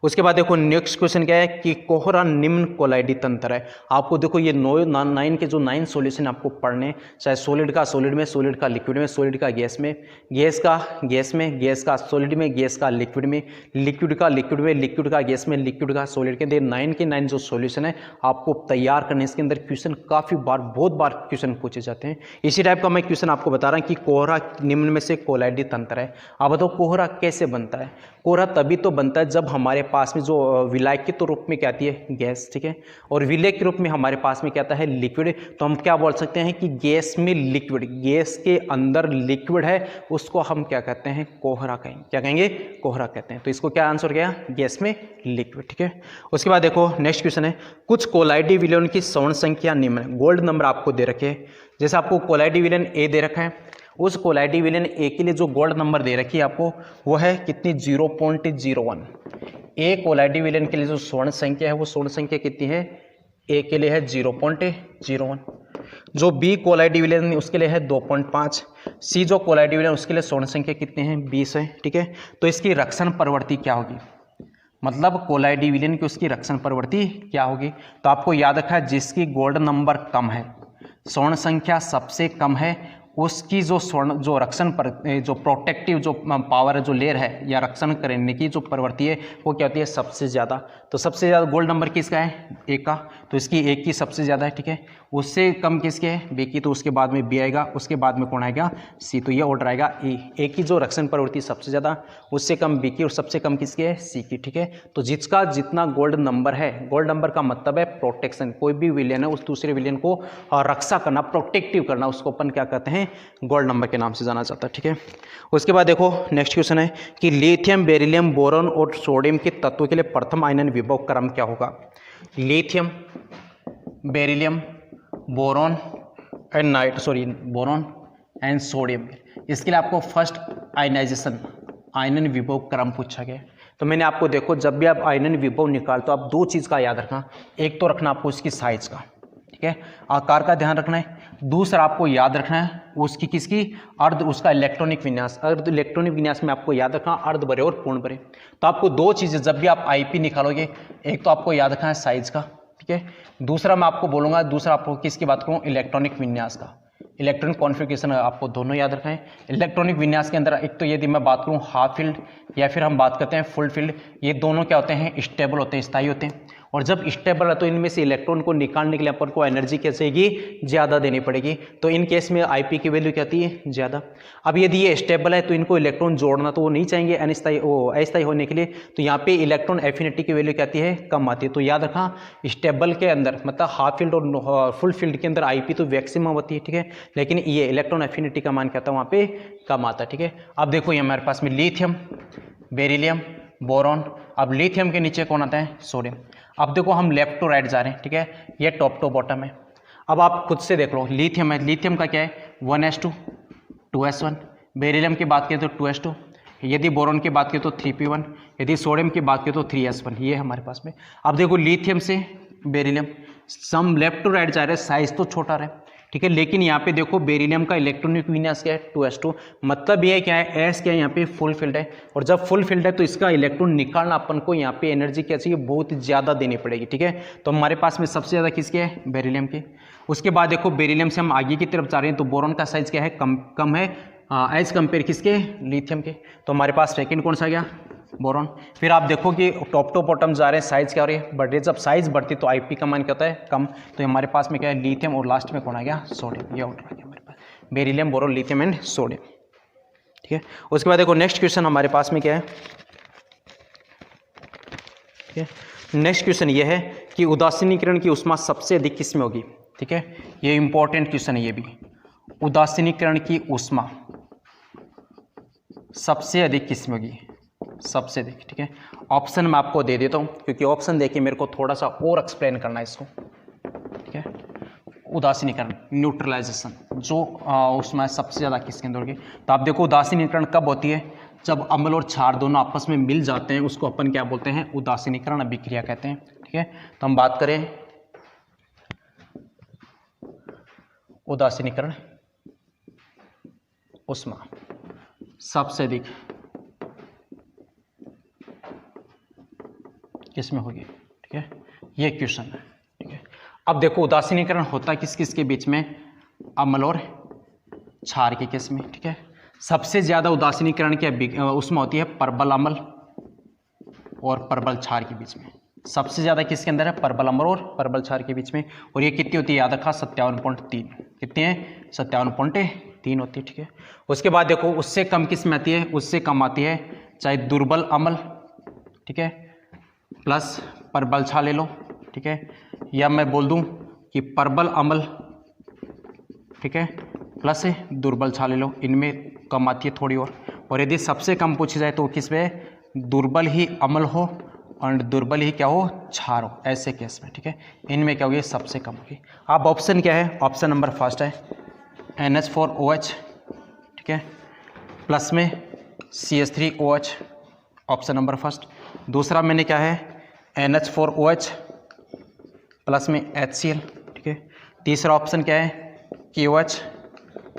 उसके बाद देखो नेक्स्ट क्वेश्चन क्या है कि कोहरा निम्न कोलाइडी तंत्र है। आपको देखो ये 9 के जो 9 सॉल्यूशन आपको पढ़ने, चाहे सॉलिड का सॉलिड में, सॉलिड का लिक्विड में, सॉलिड का गैस में, गैस का गैस में, गैस का सॉलिड में, गैस का लिक्विड में, लिक्विड का लिक्विड में, लिक्विड का गैस में, लिक्विड का सॉलिड के अंदर 9 के 9 जो सॉल्यूशन है आपको तैयार करने, इसके अंदर क्वेश्चन काफ़ी बार, बहुत बार क्वेश्चन पूछे जाते हैं। इसी टाइप का मैं क्वेश्चन आपको बता रहा हूँ कि कोहरा निम्न में से कोलाइडी तंत्र है। आप बताओ कोहरा कैसे बनता है। कोहरा तभी तो बनता है जब हमारे पास में जो विलायक के रूप में क्या आती है, गैस, ठीक है, और विलय के रूप में हमारे पास में क्या आता है, लिक्विड। तो हम क्या बोल सकते हैं कि गैस में लिक्विड, गैस के अंदर लिक्विड है, उसको हम क्या कहते हैं, कोहरा कहेंगे। क्या कहेंगे, कोहरा कहते हैं। तो इसको क्या आंसर गया, गैस में लिक्विड, ठीक है। उसके बाद देखो नेक्स्ट क्वेश्चन है, कुछ कोलाइडी विलयन की सवर्ण संख्या निम्न है। गोल्ड नंबर आपको दे रखे, जैसे आपको कोलाइडी विलयन A दे रखा है, उस कोलाइडी विलयन A के लिए जो गोल्ड नंबर दे रखी है आपको, वो है कितनी, 0.01। A कोलाइडी विलयन के लिए जो स्वर्ण संख्या है, वो स्वर्ण संख्या कितनी है, A के लिए है 0.01। जो B कोलाइडी विलयन उसके लिए है 2.5। C जो कोलाइडी विलयन उसके लिए स्वर्ण संख्या कितनी है, 20 है, ठीक है। तो इसकी रक्षण प्रवृत्ति क्या होगी, मतलब कोलाइडी विलयन की उसकी रक्षण प्रवृत्ति क्या होगी। तो आपको याद रखा है, जिसकी गोल्ड नंबर कम है, स्वर्ण संख्या सबसे कम है, उसकी जो जो रक्षण पर जो प्रोटेक्टिव जो पावर है, जो लेयर है या रक्षण करने की जो प्रवृत्ति है, वो क्या होती है? सबसे ज़्यादा। तो सबसे ज़्यादा गोल्ड नंबर किसका है? ए का, तो इसकी ए की सबसे ज़्यादा है, ठीक है। उससे कम किसके है? बी की, तो उसके बाद में बी आएगा, उसके बाद में कौन आएगा? सी। तो ये ऑर्डर आएगा ए की जो रक्षण प्रवृत्ति सबसे ज़्यादा, उससे कम बी की, और सबसे कम किसकी है? सी की, ठीक है। तो जिसका जितना गोल्ड नंबर है, गोल्ड नंबर का मतलब है प्रोटेक्शन। कोई भी विलेन है उस दूसरे विलेन को रक्षा करना, प्रोटेक्टिव करना, उसको अपन क्या कहते हैं? गोल्ड नंबर के नाम से जाना जाता है, ठीक है। उसके बाद देखो नेक्स्ट क्वेश्चन है कि लिथियम, बेरिलियम, बोरॉन और सोडियम के तत्व के लिए प्रथम आयनन विभव क्रम क्या होगा? Lithium, beryllium, boron boron and sodium, इसके लिए आपको फर्स्ट आयनाइजेशन, आयनन विभव क्रम पूछा गया। तो मैंने आपको देखो, जब भी आप आयनन विभव निकालते हो, आप दो चीज़ का याद रखना। एक तो रखना आपको इसकी साइज का, ठीक है, आकार का ध्यान रखना है। दूसरा आपको याद रखना है उसकी किसकी? अर्ध, उसका इलेक्ट्रॉनिक विन्यास। अर्ध इलेक्ट्रॉनिक विन्यास में आपको याद रखना अर्ध बड़े और पूर्ण बड़े। तो आपको दो चीज़ें जब भी आप आईपी निकालोगे, एक तो आपको याद रखना है साइज का, ठीक है। दूसरा मैं आपको बोलूँगा, दूसरा आपको किसकी बात करूँ? इलेक्ट्रॉनिक विन्यास का। इलेक्ट्रॉनिक कॉन्फ़िगरेशन आपको दोनों याद रखना है। इलेक्ट्रॉनिक विन्यास के अंदर एक तो यदि मैं बात करूँ हाफ फील्ड या फिर हम बात करते हैं फुल फील्ड, ये दोनों क्या होते हैं? स्टेबल होते हैं, स्थायी होते हैं। और जब स्टेबल है तो इनमें से इलेक्ट्रॉन को निकालने के लिए अपन को एनर्जी कैसे होगी? ज़्यादा देनी पड़ेगी। तो इन केस में आईपी की वैल्यू क्या आती है? ज़्यादा। अब यदि ये स्टेबल है तो इनको इलेक्ट्रॉन जोड़ना तो वो नहीं चाहेंगे अस्थायी होने के लिए, तो यहाँ पे इलेक्ट्रॉन एफिनिटी की वैल्यू क्या आती है? कम आती है। तो याद रखना, स्टेबल के अंदर मतलब हाफ फील्ड और फुल फील्ड के अंदर आईपी तो मैक्सिमम होती है, ठीक है, लेकिन ये इलेक्ट्रॉन एफिनिटी का मान क्या आता है? वहाँ पे कम आता है, ठीक है। अब देखो ये हमारे पास में लिथियम, बेरिलियम, बोरॉन। अब लिथियम के नीचे कौन आता है? सोडियम। अब देखो हम लेफ्ट टू राइट जा रहे हैं, ठीक है, ये टॉप टू बॉटम है। अब आप खुद से देख लो, लिथियम है, लिथियम का क्या है? 1s2 2s1। बेरिलियम की बात करें तो 2s2, यदि बोरॉन की बात करें तो 3p1, यदि सोडियम की बात करें तो 3s1। ये हमारे पास में। अब देखो लिथियम से बेरिलियम, सम लेफ्ट टू राइट जा रहे हैं, साइज तो छोटा रहे, ठीक है, लेकिन यहाँ पे देखो बेरिलियम का इलेक्ट्रॉनिक विन्यास क्या है? 2s2। मतलब ये क्या है? s क्या है? यहाँ पे फुल फील्ड है, और जब फुल फील्ड है तो इसका इलेक्ट्रॉन निकालना अपन को यहाँ पे एनर्जी क्या चाहिए? बहुत ज़्यादा देनी पड़ेगी, ठीक है। तो हमारे पास में सबसे ज़्यादा किसके है? बेरिलियम के। उसके बाद देखो बेरिलियम से हम आगे की तरफ जा रहे हैं, तो बोरॉन का साइज क्या है? कम है एज कंपेयर किसके? लिथियम के। तो हमारे पास सेकेंड कौन सा गया? बोरॉन। फिर आप देखो कि टॉप टू बॉटम जा रहे हैं, साइज क्या हो रही है? बढ़ रही है। जब साइज बढ़ती है तो आईपी का मान क्या होता है? कम। तो हमारे पास में क्या है? लिथियम, और लास्ट में कौन आ गया? सोडियम। ये ऑर्डर आ गया हमारे पास, beryllium, boron, lithium and sodium, ठीक है। उसके बाद देखो नेक्स्ट क्वेश्चन हमारे पास में क्या है, ठीक है। नेक्स्ट क्वेश्चन ये है कि उदासीनीकरण की ऊष्मा सबसे अधिक किस में होगी, ठीक है। ये इंपॉर्टेंट क्वेश्चन है ये भी। उदासीनीकरण की ऊष्मा सबसे अधिक किस में होगी? सबसे अधिक, ठीक है। ऑप्शन मैं आपको दे देता हूं, क्योंकि ऑप्शन देके मेरे को थोड़ा सा और एक्सप्लेन करना है इसको, ठीक है। उदासीनीकरण, न्यूट्रलाइजेशन, जो उसमें सबसे ज़्यादा किसके अंदर होगी? तो आप देखो उदासीनीकरण कब होती है? जब अम्ल और क्षार दोनों आपस में मिल जाते हैं, उसको अपन क्या बोलते हैं? उदासीनीकरण अभिक्रिया कहते हैं, ठीक है। तो हम बात करें उदासीनीकरण ऊष्मा सबसे अधिक किसमें होगी, ठीक है। ये क्वेश्चन है, ठीक है। अब देखो उदासीनीकरण होता है किस किस के बीच में? अम्ल और क्षार के केस में, ठीक है। सबसे ज्यादा उदासीनीकरण की ऊष्मा होती है परबल अम्ल और परबल क्षार के बीच में। सबसे ज्यादा किसके अंदर है? परबल अम्ल और परबल क्षार के बीच में। और ये कितनी होती है? याद रखा 57.3। कितनी है? 57.3 होती है, ठीक है। उसके बाद देखो उससे कम किस में आती है? उससे कम आती है चाहे दुर्बल अम्ल, ठीक है, प्लस परबल क्षार ले लो, ठीक है, या मैं बोल दूं कि परबल अम्ल, ठीक है, प्लस दुर्बल क्षार ले लो। इनमें कम आती है थोड़ी और यदि सबसे कम पूछी जाए तो किस में? दुर्बल ही अम्ल हो और दुर्बल ही क्या हो? क्षार हो, ऐसे केस में, ठीक है। इनमें क्या होगी? सबसे कम होगी। अब ऑप्शन क्या है? ऑप्शन नंबर फर्स्ट है NH4OH, ठीक है, प्लस में CH3OH, ऑप्शन नंबर फर्स्ट। दूसरा मैंने क्या है? NH4OH प्लस में HCl, ठीक है। तीसरा ऑप्शन क्या है? KOH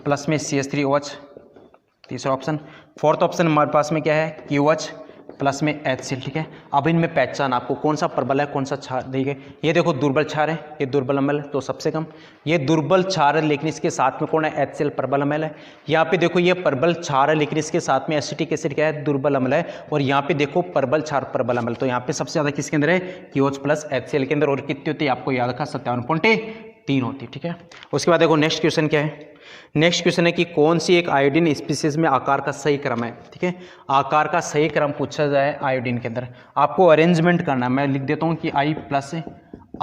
प्लस में CH3OH, तीसरा ऑप्शन। फोर्थ ऑप्शन हमारे पास में क्या है? KOH प्लस में HCl, ठीक है। अब इनमें पहचान आपको कौन सा प्रबल है कौन सा क्षार, ठीक है। ये देखो दुर्बल क्षार है, ये दुर्बल अम्ल है तो सबसे कम, ये दुर्बल क्षार है लेकिन इसके साथ में कौन है, HCl प्रबल अम्ल है। यहाँ पे देखो ये प्रबल क्षार है लेकिन इसके साथ में एसिटिक एसिड क्या है, दुर्बल अम्ल है। और यहाँ पे देखो प्रबल क्षार प्रबल अम्ल, तो यहाँ पे सबसे ज्यादा किसके अंदर है, KOH प्लस HCl के अंदर। और कितनी होती है आपको याद रखा, 57.3 होती है, ठीक है। उसके बाद देखो नेक्स्ट क्वेश्चन क्या है, नेक्स्ट क्वेश्चन है कि कौन सी एक आयोडीन स्पीसीज में आकार का सही क्रम है, ठीक है। आकार का सही क्रम पूछा जाए आयोडीन के अंदर, आपको अरेंजमेंट करना है। मैं लिख देता हूँ कि I प्लस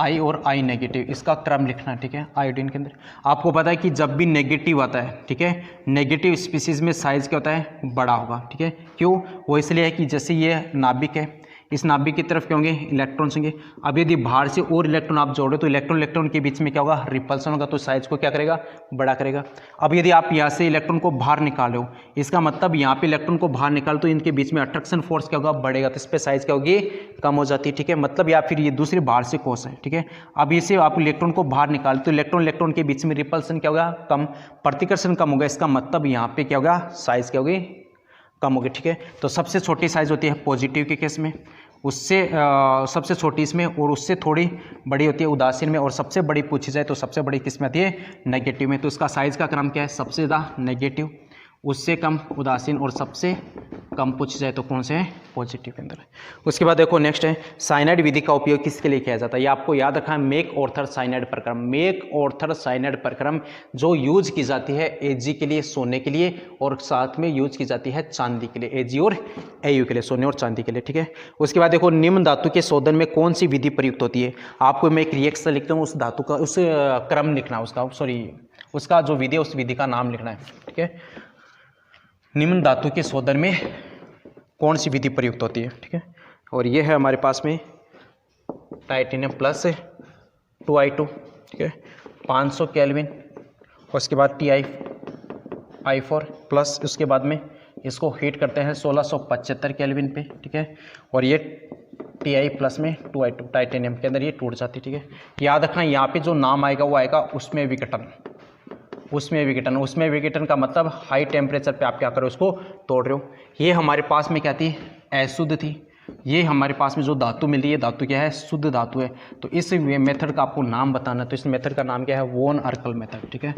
I और I नेगेटिव, इसका क्रम लिखना है, ठीक है। आयोडीन के अंदर आपको पता है कि जब भी नेगेटिव आता है, ठीक है, नेगेटिव स्पीसीज में साइज क्या होता है, बड़ा होगा, ठीक है। क्यों, वो इसलिए है कि जैसे ये नाभिक है, इस नाभिक की तरफ क्या होंगे, इलेक्ट्रॉन्स होंगे। अब यदि बाहर से और इलेक्ट्रॉन आप जोड़ो तो इलेक्ट्रॉन इलेक्ट्रॉन के बीच में क्या होगा, रिपल्सन होगा, तो साइज को क्या करेगा, बड़ा करेगा। अब यदि आप यहाँ से इलेक्ट्रॉन को बाहर निकालो, इसका मतलब यहाँ पे इलेक्ट्रॉन को बाहर निकालो तो इनके बीच में अट्रैक्शन फोर्स क्या होगा, बढ़ेगा, तो इस पर साइज क्या होगी, कम हो जाती है, ठीक है। मतलब या फिर ये दूसरी बाहर से कोस है, ठीक है। अब इसे आप इलेक्ट्रॉन को बाहर निकाल तो इलेक्ट्रॉन इलेक्ट्रॉन के बीच में रिपल्सन क्या होगा, कम, प्रतिकर्षण कम होगा। इसका मतलब यहाँ पे क्या होगा, साइज क्या होगी, कम होगी, ठीक है। तो सबसे छोटी साइज होती है पॉजिटिव के केस में, उससे सबसे छोटी इसमें, और उससे थोड़ी बड़ी होती है उदासीन में, और सबसे बड़ी पूछी जाए तो सबसे बड़ी किस में आती है, नेगेटिव में। तो इसका साइज का क्रम क्या है, सबसे ज़्यादा नेगेटिव, उससे कम उदासीन, और सबसे कम पूछी जाए तो कौन से हैं, पॉजिटिव के अंदर। उसके बाद देखो नेक्स्ट है, साइनाइड विधि का उपयोग किसके लिए किया जाता है, ये आपको याद रखना है, मेक ऑर्थर साइनाइड प्रक्रम। मेक ऑर्थर साइनाइड प्रक्रम जो यूज की जाती है Ag के लिए, सोने के लिए, और साथ में यूज की जाती है चांदी के लिए, Ag और Au के लिए, सोने और चांदी के लिए, ठीक है। उसके बाद देखो निम्न धातु के शोधन में कौन सी विधि प्रयुक्त होती है, आपको मैं एक रिएक्शन लिखता हूँ, उस धातु का उस क्रम लिखना, उसका जो विधि है उस विधि का नाम लिखना है, ठीक है। निम्न धातु के शोधन में कौन सी विधि प्रयुक्त होती है, ठीक है। और ये है हमारे पास में टाइटेनियम प्लस 2I2, ठीक है, 500 केल्विन, उसके बाद TiI4 प्लस, उसके बाद में इसको हीट करते हैं 1675 केल्विन पे, ठीक है। और ये Ti प्लस में 2I2 टाइटेनियम के अंदर ये टूट जाती है, ठीक है। याद रखना यहाँ पे जो नाम आएगा वो आएगा उसमें विघटन, उसमें विघटन का मतलब हाई टेम्परेचर पे आप क्या करो, उसको तोड़ रहे हो। ये हमारे पास में क्या थी, अशुद्ध थी। ये हमारे पास में जो धातु मिल रही है, धातु क्या है, शुद्ध धातु है। तो इस मेथड का आपको नाम बताना है, तो इस मेथड का नाम क्या है, वॉन अर्कल मेथड, ठीक है।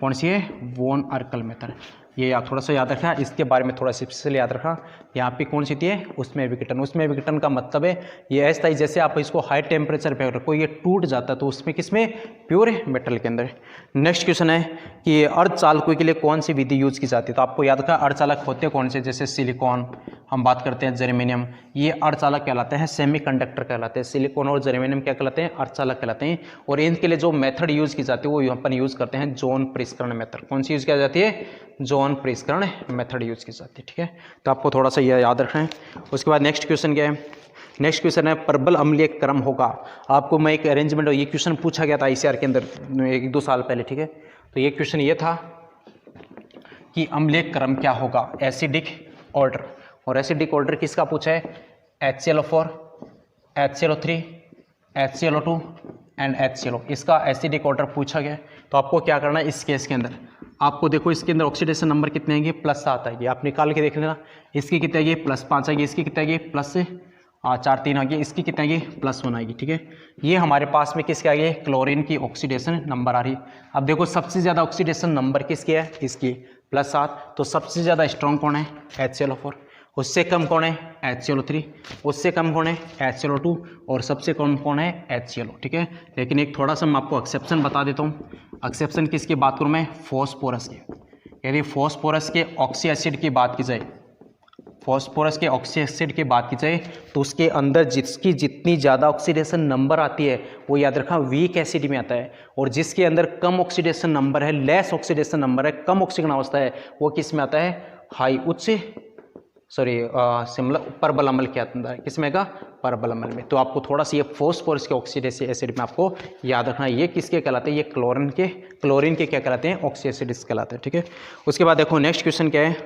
कौन सी है, वॉन अर्कल मेथड। ये आप थोड़ा सा याद रखना, इसके बारे में थोड़ा सा इसलिए याद रखा। यहाँ पे कौन सी थी है, उसमें विघटन का मतलब है ये ऐसा ही जैसे आप इसको हाई टेम्परेचर पे रखो ये टूट जाता है, तो उसमें किसमें, प्योर मेटल के अंदर। नेक्स्ट क्वेश्चन है कि अर्धचालकों के लिए कौन सी विधि यूज की जाती है, तो आपको याद रखा अर्धचालक होते कौन से, जैसे सिलिकॉन, हम बात करते हैं जर्मेनियम, ये अर्धचालक कहलाते हैं, सेमीकंडक्टर कहलाते हैं। सिलिकॉन और जर्मेनियम क्या कहलाते हैं, अर्धचालक कहलाते हैं। और इनके लिए जो मेथड यूज की जाती है वो अपन यूज करते हैं जोन परिष्करण मेथड। कौन सी यूज की जाती है, जोन परिष्करण मेथड यूज की जाती है, ठीक है। तो आपको थोड़ा सा यह याद रखना है। उसके बाद नेक्स्ट क्वेश्चन क्या है, नेक्स्ट क्वेश्चन है प्रबल अम्लीय क्रम होगा। आपको मैं एक अरेंजमेंट, ये क्वेश्चन पूछा गया था ICR के अंदर 1-2 साल पहले, ठीक है। तो ये क्वेश्चन ये था कि अम्लीय क्रम क्या होगा, एसिडिक ऑर्डर। और एसिडिक ऑर्डर किसका पूछा है, HClO4, HClO3, HClO2 and HClO, इसका एसिडिक ऑर्डर पूछा गया। तो आपको क्या करना है इस केस के अंदर, आपको देखो इसके अंदर ऑक्सीडेशन नंबर कितने आएंगे, +7 आएगी, आप निकाल के देख लेना। इसकी कितने आएगी, +5 आएगी, इसकी कितने आएगी, +4-3 आएगी, इसकी कितने आएगी, +1 आएगी, ठीक है। ये हमारे पास में किसके आएगी, क्लोरीन की ऑक्सीडेशन नंबर आ रही। अब देखो सबसे ज़्यादा ऑक्सीडेशन नंबर किसकी है, इसकी +7, तो सबसे ज़्यादा स्ट्रॉन्ग कौन है, HClO4, उससे कम कौन है, HClO3, उससे कम कौन है, HClO2, और सबसे कम कौन है, HClO, ठीक है। लेकिन एक थोड़ा सा मैं आपको एक्सेप्शन बता देता हूँ। एक्सेप्शन किसकी बात करूँ मैं, फॉस्फोरस की। यदि फॉस्फोरस के ऑक्सी एसिड की बात की जाए, फॉस्फोरस के ऑक्सी एसिड की बात की जाए तो उसके अंदर जिसकी जितनी ज़्यादा ऑक्सीडेशन नंबर आती है वो याद रखा वीक एसिड में आता है, और जिसके अंदर कम ऑक्सीडेशन नंबर है, लेस ऑक्सीडेशन नंबर है, कम ऑक्सीजन अवस्था है, वो किस में आता है, हाई परबल अम्ल के अंदर, किसमें का, परबल अम्ल में। तो आपको थोड़ा सा ये फॉस्फोरस के ऑक्सीडेशन एसिड में आपको याद रखना है, ये किसके कहलाते हैं, ये क्लोरीन के क्या कहलाते हैं, ऑक्सी एसिड्स कहलाते हैं, ठीक है। उसके बाद देखो नेक्स्ट क्वेश्चन क्या है,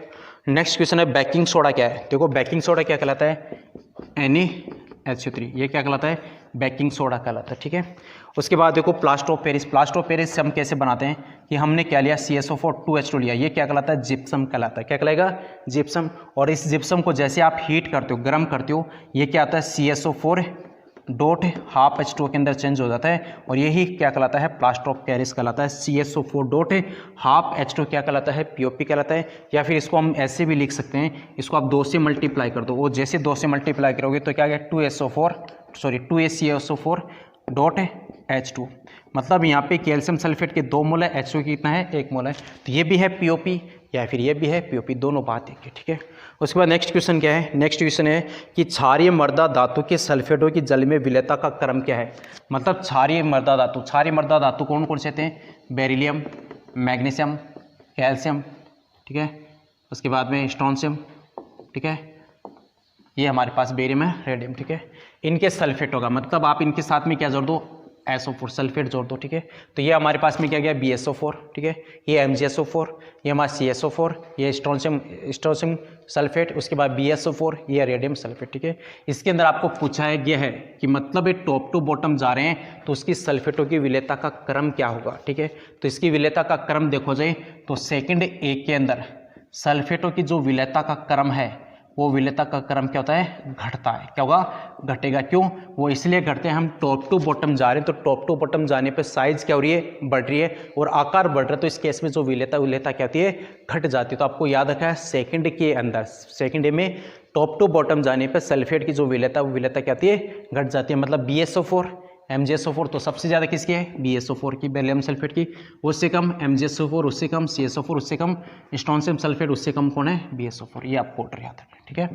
नेक्स्ट क्वेश्चन है बेकिंग सोडा क्या है। देखो बेकिंग सोडा क्या कहलाता है, HCO3, ये क्या कहलाता है? बेकिंग सोडा कहलाता है, ठीक है। उसके बाद देखो plaster of Paris. Plaster of Paris से हम कैसे बनाते हैं कि हमने क्या लिया, CSO4 2H2 लिया, ये क्या कहलाता है? जिप्सम कहलाता है। क्या कहलाएगा? जिप्सम। और इस जिप्सम को जैसे आप हीट करते हो, गर्म करते हो, ये क्या आता है? CSO4 डॉट हाफ H2 के अंदर चेंज हो जाता है और यही क्या कहलाता है? प्लास्टर ऑफ पेरिस कहलाता है। CSO4 डॉट हाफ H2 क्या कहलाता है? POP कहलाता है। या फिर इसको हम ऐसे भी लिख सकते हैं, इसको आप 2 से मल्टीप्लाई कर दो, वो जैसे 2 से मल्टीप्लाई करोगे तो क्या गया? 2HCO4 dot H2। मतलब यहाँ पे कैल्शियम सल्फेट के 2 मोल है, H2 कितना है? 1 मोल है। तो ये भी है POP या फिर ये भी है POP, दोनों बात एक है, ठीक है। उसके बाद नेक्स्ट क्वेश्चन क्या है? नेक्स्ट क्वेश्चन है कि क्षारीय मृदा धातु के सल्फेटों की जल में विलेयता का क्रम क्या है? मतलब क्षारीय मृदा धातु कौन कौन से थे? बेरिलियम, मैग्नीशियम, कैल्शियम, ठीक है। उसके बाद में स्ट्रोंशियम, ठीक है। ये हमारे पास बेरियम है, रेडियम, ठीक है। इनके सल्फेट होगा, मतलब आप इनके साथ में क्या जोड़ दो? SO4 सल्फेट जोड़ दो, ठीक है। तो ये हमारे पास में क्या गया? BSO4, ठीक है। ये MgSO4, ये हमारा CSO4, ये स्ट्रोंशियम सल्फेट, उसके बाद BSO4, ये रेडियम सल्फेट, ठीक है। इसके अंदर आपको पूछा है ये है कि मतलब ये टॉप टू बॉटम जा रहे हैं तो उसकी सल्फेटों की विलेयता का क्रम क्या होगा, ठीक है। तो इसकी विलेयता का क्रम देखो जाए तो सेकेंड एक के अंदर सल्फेटों की जो विलेयता का क्रम है वो विलेयता का क्रम क्या होता है? घटता है। क्या होगा? घटेगा। क्यों? वो इसलिए घटते हैं, हम टॉप टू बॉटम जा रहे हैं तो टॉप टू बॉटम जाने पे साइज क्या हो रही है? बढ़ रही है और आकार बढ़ रहा है, तो इस केस में जो विलेयता क्या होती है? घट जाती है। तो आपको याद रखा है सेकंड के अंदर, सेकंड में टॉप टू बॉटम जाने पर सल्फेट की जो विलेयता क्या होती है? घट जाती है। मतलब BSO4 MgSO4 तो सबसे ज़्यादा किसकी है? BSO4 की, बेरिलियम सल्फेट की। उससे कम MgSO4, उससे कम CSO4, उससे कम स्ट्रोंशियम सल्फेट, उससे कम कौन है? BSO4। ये आपको ऑर्डर याद रखना है, ठीक है।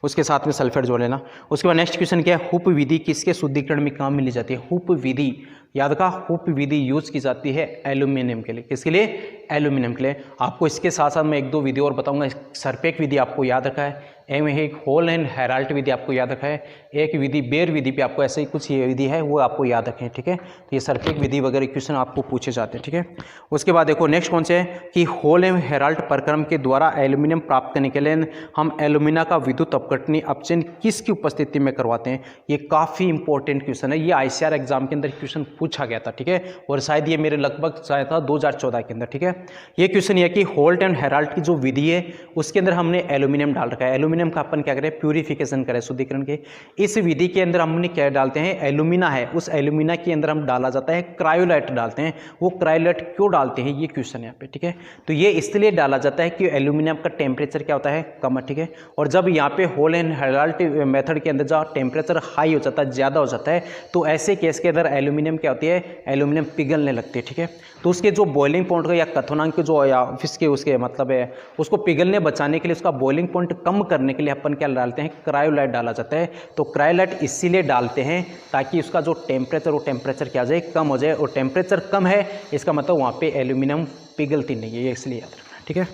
उसके साथ में सल्फेट जोड़ लेना। उसके बाद नेक्स्ट क्वेश्चन क्या है? हुप विधि किसके शुद्धिकरण में काम में ली जाती है? हुप विधि, याद रखा, हुप विधि यूज की जाती है एल्यूमिनियम के लिए। किसके लिए? एल्यूमिनियम के लिए। आपको इसके साथ साथ मैं 1-2 विधि और बताऊंगा। सरपेक विधि आपको याद रखा है, एक होल एंड हेराल्ट विधि आपको याद रखा है, एक विधि बेर विधि पे आपको ऐसे ही कुछ ये विधि है वो आपको याद रखें, ठीक है। तो ये सरपेक विधि वगैरह क्वेश्चन आपको पूछे जाते हैं, ठीक है। उसके बाद देखो नेक्स्ट कौन से है कि होल एंड हेराल्ट प्रक्रम के द्वारा एल्यूमिनियम प्राप्त करने के लिए हम एल्यूमिना का विद्युत अपघटनी अपचयन किसकी उपस्थिति में करवाते हैं? ये काफ़ी इंपॉर्टेंट क्वेश्चन है, ये ICR एग्जाम के अंदर क्वेश्चन पूछा गया था, ठीक है। और शायद ये मेरे लगभग शायद था 2014 के अंदर, ठीक है। ये क्वेश्चन ये कि होल्ट एंड हेराल्ट की जो विधि है उसके अंदर हमने एल्यूमिनियम डाल रखा है। एल्यूमिनियम का अपन क्या करें? प्यूरिफिकेशन करें, शुद्धिकरण के। इस विधि के अंदर हमने क्या डालते हैं? एल्यूमिना है, उस एल्यूमिना के अंदर हम डाला जाता है क्रायोलाइट डालते हैं। वो क्रायोलाइट क्यों डालते हैं? ये क्वेश्चन यहाँ पे, ठीक है। तो ये इसलिए डाला जाता है कि एल्यूमिनियम का टेम्परेचर क्या होता है? कम है, ठीक है। और जब यहाँ पे होल एंड हेराल्ट मेथड के अंदर जब टेम्परेचर हाई हो जाता है, ज़्यादा हो जाता है, तो ऐसे केस के अंदर एल्यूमिनियम क्या होती है? एल्यूमिनियम पिघलने लगती है, ठीक है। तो उसके जो बॉइलिंग पॉइंट या क्वथनांक जो या फिर उसके मतलब है उसको पिघलने बचाने के लिए, उसका बॉइलिंग पॉइंट कम करने के लिए अपन क्या डालते हैं? क्रायोलाइट डाला जाता है। तो क्रायोलाइट इसीलिए डालते हैं ताकि उसका जो टेम्परेचर वो टेम्परेचर क्या हो जाए? कम हो जाए। और टेम्परेचर कम है इसका मतलब वहाँ पे एल्यूमिनियम पिघलती नहीं है, ये इसलिए याद रखना, ठीक है।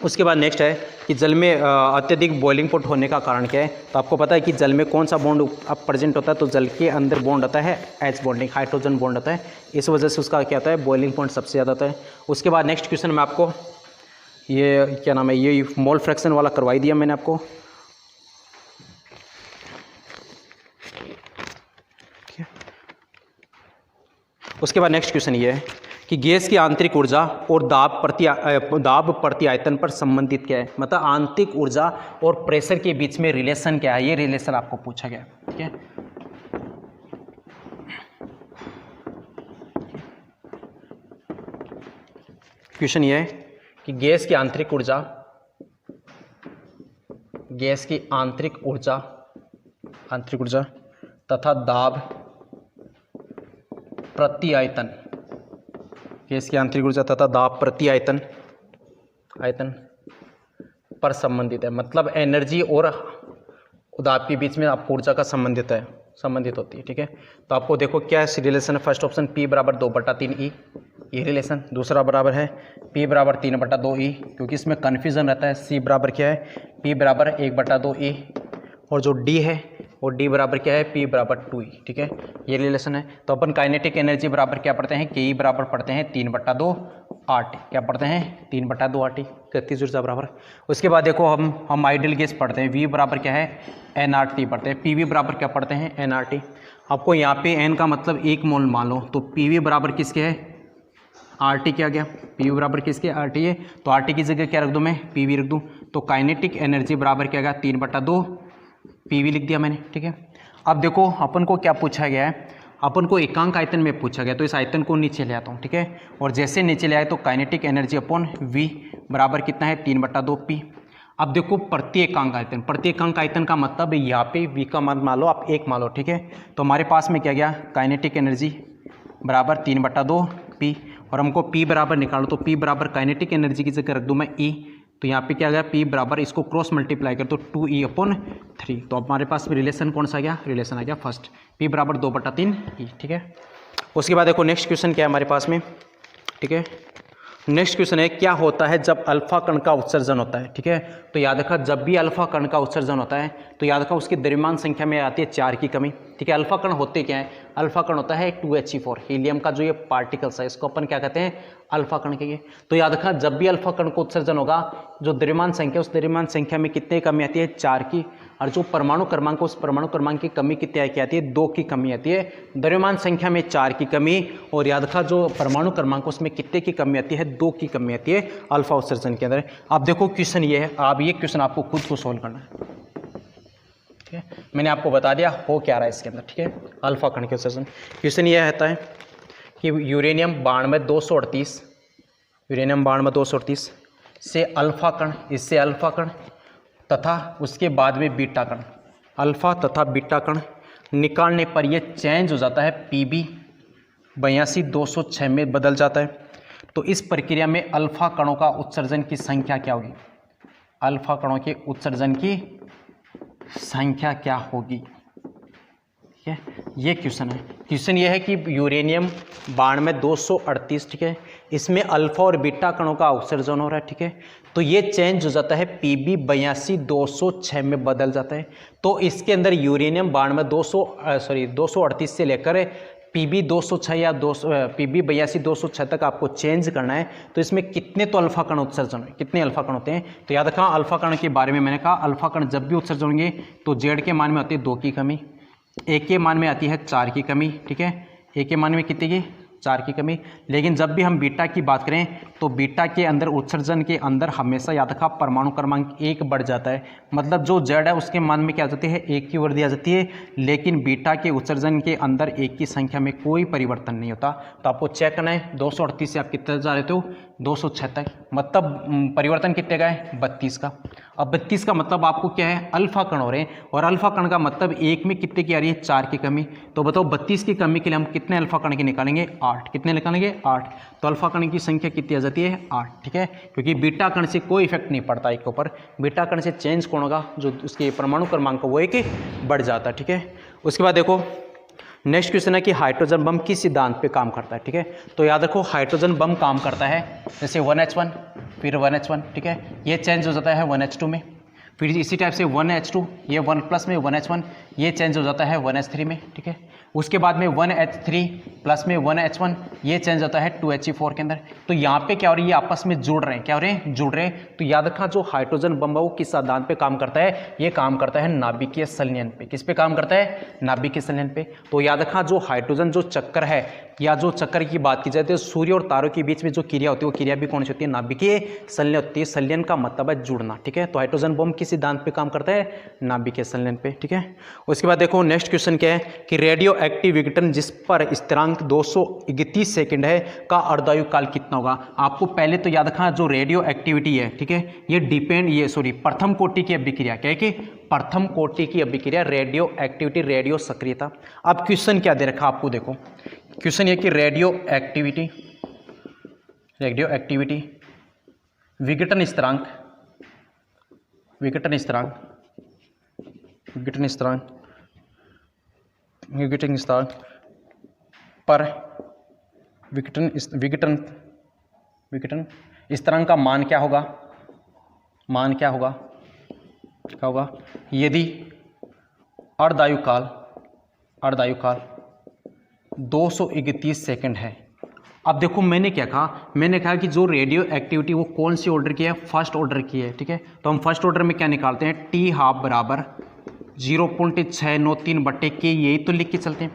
उसके बाद नेक्स्ट है कि जल में अत्यधिक बॉइलिंग पॉइंट होने का कारण क्या है? तो आपको पता है कि जल में कौन सा बॉन्ड अब प्रेजेंट होता है? तो जल के अंदर बॉन्ड होता है H बॉन्डिंग, हाइड्रोजन बॉन्ड होता है। इस वजह से उसका क्या होता है? बॉइलिंग पॉइंट सबसे ज़्यादा होता है। उसके बाद नेक्स्ट क्वेश्चन में आपको ये क्या नाम है, ये मोल फ्रैक्शन वाला करवाई दिया मैंने आपको। उसके बाद नेक्स्ट क्वेश्चन ये है कि गैस की आंतरिक ऊर्जा और दाब प्रति आयतन पर संबंधित क्या है? मतलब आंतरिक ऊर्जा और प्रेशर के बीच में रिलेशन क्या है? ये रिलेशन आपको पूछा गया, ठीक है। क्वेश्चन ये है कि गैस की आंतरिक ऊर्जा तथा दाब प्रति आयतन, गैस की आंतरिक ऊर्जा तथा दाब प्रति आयतन पर संबंधित है। मतलब एनर्जी और दाब के बीच में आपको ऊर्जा का संबंधित होती है, ठीक है। तो आपको देखो क्या रिलेशन है? फर्स्ट ऑप्शन P बराबर 2/3E, ये रिलेशन। दूसरा बराबर है P बराबर 3/2E, क्योंकि इसमें कन्फ्यूजन रहता है। C बराबर क्या है? P बराबर 1/2E। और जो D है और डी बराबर क्या है, पी बराबर 2E, ठीक है, ये रिलेशन है। तो अपन काइनेटिक एनर्जी बराबर क्या पढ़ते हैं, के ई बराबर पढ़ते हैं 3/2 RT, क्या पढ़ते हैं 3/2 RT, गतिज ऊर्जा बराबर। उसके बाद देखो हम आइडियल गैस पढ़ते हैं, V बराबर क्या है nRT पढ़ते हैं, PV बराबर क्या पढ़ते हैं nRT। आपको यहाँ पे n का मतलब 1 मोल मान लो, तो PV बराबर किसके है RT, क्या गया PV बराबर किसके RT है, तो RT की जगह क्या रख दूँ मैं, PV रख दूँ। तो काइनेटिक एनर्जी बराबर क्या गया 3/2 PV लिख दिया मैंने, ठीक है। अब देखो अपन को क्या पूछा गया है, अपन को एकांक आयतन में पूछा गया, तो इस आयतन को नीचे ले आता हूँ, ठीक है। और जैसे नीचे ले आए तो काइनेटिक एनर्जी अपॉन V बराबर कितना है 3/2 P। अब देखो प्रति एकांक आयतन का मतलब यहाँ पे V का मान मान लो आप 1 मान लो, ठीक है। तो हमारे पास में क्या गया, काइनेटिक एनर्जी बराबर 3/2 P, और हमको P बराबर निकालो, तो P बराबर काइनेटिक एनर्जी की जगह रख दूँ मैं E, तो यहाँ पे क्या आ गया P बराबर, इसको क्रॉस मल्टीप्लाई कर तो 2E/3। तो हमारे पास रिलेशन कौन सा आ गया, रिलेशन आ गया फर्स्ट, P बराबर 2/3E, ठीक है। उसके बाद देखो नेक्स्ट क्वेश्चन क्या है हमारे पास में, ठीक है। नेक्स्ट क्वेश्चन है, क्या होता है जब अल्फा कण का उत्सर्जन होता है, ठीक है। तो याद रखा, जब भी अल्फा कण का उत्सर्जन होता है तो याद रखा उसकी द्रव्यमान संख्या में आती है 4 की कमी, ठीक है। अल्फा कण होते क्या है, अल्फा कण होता है 2He4, हीलियम का जो ये पार्टिकल्स है इसको अपन क्या कहते हैं, अल्फा कण कहिए। तो याद रखा, जब भी अल्फा कण को उत्सर्जन होगा, जो द्रव्यमान संख्या उस द्रव्यमान संख्या में कितने कमी आती है, 4 की, और जो परमाणु क्रमांक उस परमाणु क्रमांक की कमी कितनी की आती है, 2 की कमी आती है। द्रव्यमान संख्या में 4 की कमी, और याद रखा जो परमाणु क्रमांक उसमें कितने की कमी आती है, 2 की कमी आती है अल्फा उत्सर्जन के अंदर। अब देखो क्वेश्चन ये है, आप ये क्वेश्चन आपको खुद को सोल्व करना है, ठीक है। मैंने आपको बता दिया हो क्या रहा है इसके अंदर, ठीक है, अल्फा कण के उत्सर्जन। क्वेश्चन ये रहता है कि यूरेनियम 9238 से अल्फा कण, इससे अल्फा कण तथा उसके बाद में बीटा कण, अल्फा तथा बीटा कण निकालने पर यह चेंज हो जाता है PB 82 में बदल जाता है। तो इस प्रक्रिया में अल्फा कणों का उत्सर्जन की संख्या क्या होगी, अल्फा कणों के उत्सर्जन की संख्या क्या होगी, ठीक है। ये क्वेश्चन है। क्वेश्चन ये है कि यूरेनियम 9238, ठीक है, इसमें अल्फा और बीटा कणों का उत्सर्जन हो रहा है, ठीक है। तो ये चेंज हो जाता है PB 82 में बदल जाता है। तो इसके अंदर यूरेनियम 238 से लेकर PB 206 या PB 82 तक आपको चेंज करना है। तो इसमें कितने तो अल्फा कण उत्सर्जन है, कितने अल्फा कण होते हैं, तो याद रखा अल्फा कण के बारे में मैंने कहा, अल्फा कण जब भी उत्सर्जन होंगे तो Z के मान में आती है 2 की कमी, A के मान में आती है 4 की कमी, ठीक है, A के मान में कितनी की 4 की कमी। लेकिन जब भी हम बीटा की बात करें तो बीटा के अंदर उत्सर्जन के अंदर हमेशा याद रखा परमाणु क्रमांक 1 बढ़ जाता है, मतलब जो Z है उसके मान में क्या आ जाती है, 1 की वृद्धि आ जाती है। लेकिन बीटा के उत्सर्जन के अंदर 1 की संख्या में कोई परिवर्तन नहीं होता। तो आपको चेक करना है 238 से आप कितने जा रहे हो, 206 तक, मतलब परिवर्तन कितने का है, 32 का। अब 32 का मतलब आपको क्या है, अल्फा कण हो रहे हैं, और अल्फा कण का मतलब 1 में कितने की आ रही है, 4 की कमी। तो बताओ 32 की कमी के लिए हम कितने अल्फा कण के निकालेंगे, 8, कितने निकालेंगे 8। तो अल्फा कण की संख्या कितनी आ जाती है, 8, ठीक है, क्योंकि बीटा कण से कोई इफेक्ट नहीं पड़ता एक के ऊपर, बीटा कण से चेंज कौन होगा, जो उसके परमाणु क्रमांक वो एक बढ़ जाता है, ठीक है। उसके बाद देखो नेक्स्ट क्वेश्चन है कि हाइड्रोजन बम किस सिद्धांत पे काम करता है, ठीक है। तो याद रखो हाइड्रोजन बम काम करता है जैसे 1H1 फिर 1H1, ठीक है, ये चेंज हो जाता है 1H2 में, फिर इसी टाइप से 1H2, ये 1+ में 1H1, ये चेंज हो जाता है 1H3 में, ठीक है। उसके बाद में 1H3 प्लस में 1H1, ये चेंज होता है 2He4 के अंदर। तो यहाँ पे क्या हो रही है, आपस में जुड़ रहे हैं, क्या हो रहे हैं, जुड़ रहे हैं। तो याद रखा जो हाइड्रोजन बम है वो किस सिद्धांत पे काम करता है, ये काम करता है नाभिकीय संलयन पे। किस पे काम करता है, नाभिकीय संलयन पे। तो याद रखा जो हाइड्रोजन जो चक्कर है, या जो चक्कर की बात की जाए तो सूर्य और तारों के बीच में जो क्रिया होती है वो क्रिया भी कौन सी होती है, नाभिकीय संलयन होती है। संलयन का मतलब है जुड़ना, ठीक है। तो हाइड्रोजन बम किस सिद्धांत पे काम करता है, नाभिकीय संलयन पे, ठीक है। उसके बाद देखो नेक्स्ट क्वेश्चन क्या है कि रेडियो एक्टिव विघटन जिस पर स्थिरांक 231 सेकंड है का अर्धायु काल कितना होगा। आपको पहले तो याद रखना जो रेडियो एक्टिविटी है, ठीक है, ये प्रथम कोटि की अभिक्रिया, क्या है कि प्रथम कोटि की अभिक्रिया रेडियो एक्टिविटी, रेडियो सक्रियता। अब क्वेश्चन क्या दे रखा आपको, देखो क्वेश्चन ये कि रेडियो एक्टिविटी विघटन स्थिरांक पर विघटन स्थिरांक का मान क्या होगा, यदि अर्धायुकाल 231 सेकंड है। अब देखो मैंने क्या कहा, मैंने कहा कि जो रेडियो एक्टिविटी वो कौन सी ऑर्डर की है, फर्स्ट ऑर्डर की है, ठीक है। तो हम फर्स्ट ऑर्डर में क्या निकालते हैं, टी हाफ बराबर 0.693 बट्टे के, यही तो लिख के चलते हैं।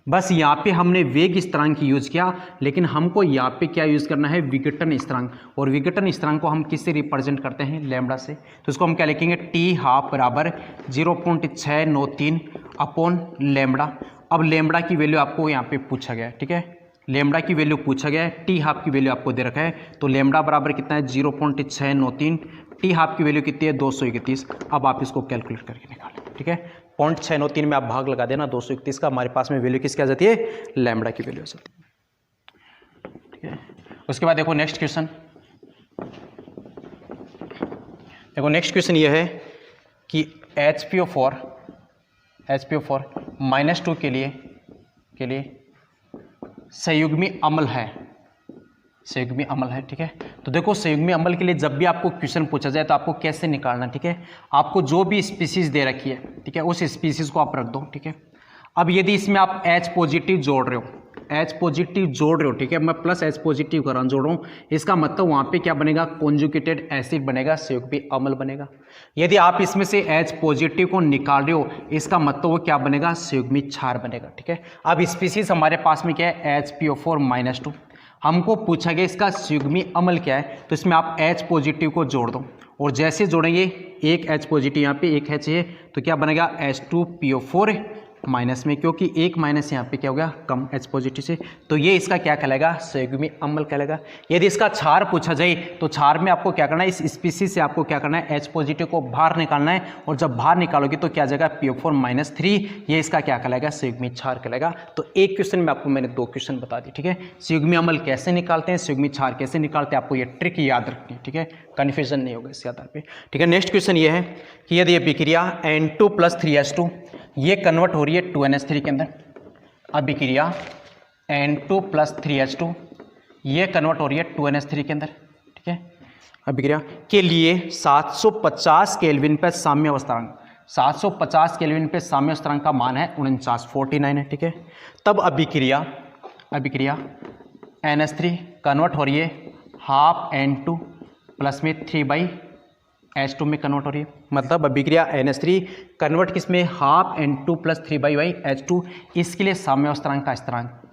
बस यहाँ पे हमने वेग स्थिरांक यूज किया, लेकिन हमको यहाँ पे क्या यूज करना है, विघटन स्थिरांक। और विघटन स्थिरांक को हम किससे रिप्रेजेंट करते हैं, लैम्बडा से। तो इसको हम क्या लिखेंगे, टी हाफ बराबर 0.693 अपॉन लैम्बडा। अब लैम्बडा की वैल्यू आपको यहाँ पे पूछा गया है, ठीक है, लैम्बडा की वैल्यू पूछा गया है, टी हाफ की वैल्यू आपको दे रखा है। तो लैम्बडा बराबर कितना है, 0.693, टी हाफ की वैल्यू कितनी है, 231। अब आप इसको कैलकुलेट करके निकालें, ठीक है। 0.693 में आप भाग लगा देना 231 का, हमारे पास में वैल्यू किसकी आ जाती है, लैम्बडा की वैल्यू आ जाती है, ठीक है। उसके बाद देखो नेक्स्ट क्वेश्चन, देखो नेक्स्ट क्वेश्चन ये है कि HPO4 -2 के लिए संयुग्मी अम्ल है, ठीक है। तो देखो संयुग्मी अम्ल के लिए जब भी आपको क्वेश्चन पूछा जाए तो आपको कैसे निकालना, ठीक है। आपको जो भी स्पीसीज दे रखी है, ठीक है, उस स्पीसीज को आप रख दो, ठीक है। अब यदि इसमें आप H पॉजिटिव जोड़ रहे हो, ठीक है, मैं प्लस H पॉजिटिव कर रहा हूँ, जोड़ रहा हूँ, इसका मतलब वहाँ पे क्या बनेगा, कॉन्जुगेटेड एसिड बनेगा, संयुग्मी अम्ल बनेगा। यदि आप इसमें से H पॉजिटिव को निकाल रहे हो, इसका मतलब वो क्या बनेगा, संयुग्मी क्षार बनेगा, ठीक है। अब स्पीसीज हमारे पास में क्या है, HPO4 -2, हमको पूछा गया इसका संयुग्मी अम्ल क्या है, तो इसमें आप H पॉजिटिव को जोड़ दो, और जैसे जोड़ेंगे एक H पॉजिटिव यहाँ पे, एक H है, तो क्या बनेगा H2PO4 माइनस में, क्योंकि एक माइनस यहाँ पे क्या हो गया, कम H पॉजिटिव से, तो ये इसका क्या कहलाएगा, संयुग्मी अम्ल कहलाएगा। यदि इसका क्षार पूछा जाए तो क्षार में आपको क्या करना है, इस स्पीसीज से आपको क्या करना है, H पॉजिटिव को बाहर निकालना है, और जब बाहर निकालोगे तो क्या आ जाएगा, PO4 -3, ये इसका क्या कहलाएगा, संयुग्मी क्षार कहलाएगा। तो एक क्वेश्चन में आपको मैंने 2 क्वेश्चन बता दी, ठीक है। संयुग्मी अम्ल कैसे निकालते हैं, संयुग्मी क्षार कैसे निकालते हैं, आपको ये ट्रिक याद रखनी है, ठीक है, कन्फ्यूजन नहीं होगा इस आधार पे, ठीक है। नेक्स्ट क्वेश्चन ये है कि यदि ये विक्रिया N2 + 3H2 ये कन्वर्ट हो रही है 2NH3 के अंदर, अभिक्रिया N2 + 3H2 ये कन्वर्ट हो रही है 2NH3 के अंदर, ठीक है। अभिक्रिया के लिए 750 केल्विन पे साम्य अवस्थांक, 750 केल्विन पे साम्य अवस्थांक का मान है 49 है, ठीक है। तब अभिक्रिया NH3 कन्वर्ट हो रही है हाफ N2 प्लस में 3/H2 में कन्वर्ट हो रही है, मतलब अभिक्रिया NH3 कन्वर्ट किस में, हाफ N2 + 3/H2, इसके लिए साम्य अवस्थांक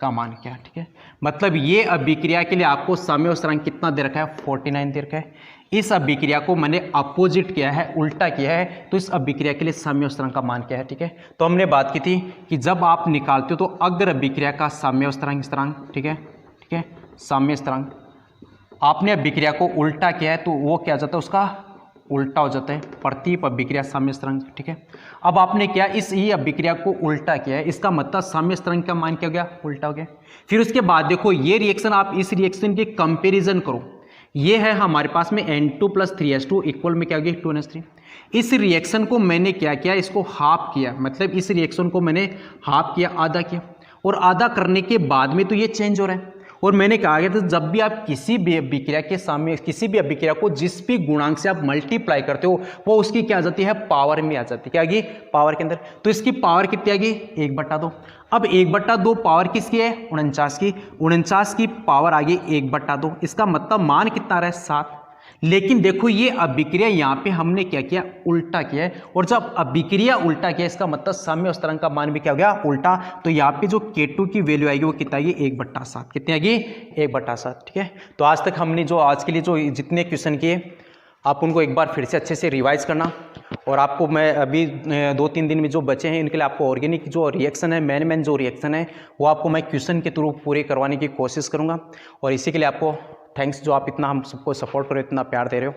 का मान क्या है, ठीक है। मतलब ये अभिक्रिया के लिए आपको साम्य अवस्थांक कितना दे रखा है, 49 दे रखा है। इस अभिक्रिया को मैंने अपोजिट किया है, उल्टा किया है, तो इस अभिक्रिया के लिए साम्य अवस्थांक का मान क्या है, ठीक है। तो हमने बात की थी कि जब आप निकालते हो तो अग्र अभिक्रिया का साम्य अवस्थांक, ठीक है, साम्य अवस्थांक, आपने अभिक्रिया को उल्टा किया है तो वो क्या जाता है, उसका उल्टा हो जाता है, प्रतीप अभिक्रिया साम्य अवस्थांक, ठीक है। अब आपने क्या, इस ही अभिक्रिया को उल्टा किया है, इसका मतलब साम्य अवस्थांक का मान क्या हो गया, उल्टा हो गया। फिर उसके बाद देखो ये रिएक्शन, आप इस रिएक्शन के कंपैरिजन करो, ये है हमारे पास में N2 + 3H2 इक्वल में क्या हो गया, 2NH3। इस रिएक्शन को मैंने क्या किया, इसको हाफ किया, मतलब इस रिएक्शन को मैंने हाफ किया, आधा किया, और आधा करने के बाद में तो ये चेंज हो रहा है। और मैंने कहा गया था जब भी आप किसी भी अभिक्रिया के सामने, किसी भी अभिक्रिया को जिस भी गुणांक से आप मल्टीप्लाई करते हो, वो उसकी क्या आ जाती है, पावर में आ जाती है, क्या आ गई, पावर के अंदर। तो इसकी पावर कितनी आ गई, 1/2। अब 1/2 पावर किसकी है, 49 की, 49 की पावर आ गई 1/2, इसका मतलब मान कितना आ रहा है, 7। लेकिन देखो ये अभिक्रिया यहाँ पे हमने क्या किया, उल्टा किया है, और जब अभिक्रिया उल्टा किया इसका मतलब साम्य अवस्थांक का मान भी क्या हो गया, उल्टा। तो यहाँ पे जो K2 की वैल्यू आएगी वो कितना आएगी, 1/7, कितनी आएगी, 1/7, ठीक है। तो आज तक हमने जो आज के लिए जो जितने क्वेश्चन किए आप उनको एक बार फिर से अच्छे से रिवाइज करना, और आपको मैं अभी 2-3 दिन में जो बचे हैं इनके लिए आपको ऑर्गेनिक जो रिएक्शन है, मेन जो रिएक्शन है वो आपको मैं क्वेश्चन के थ्रू पूरे करवाने की कोशिश करूँगा। और इसी के लिए आपको थैंक्स, जो आप इतना हम सबको सपोर्ट करो, इतना प्यार दे रहे हो।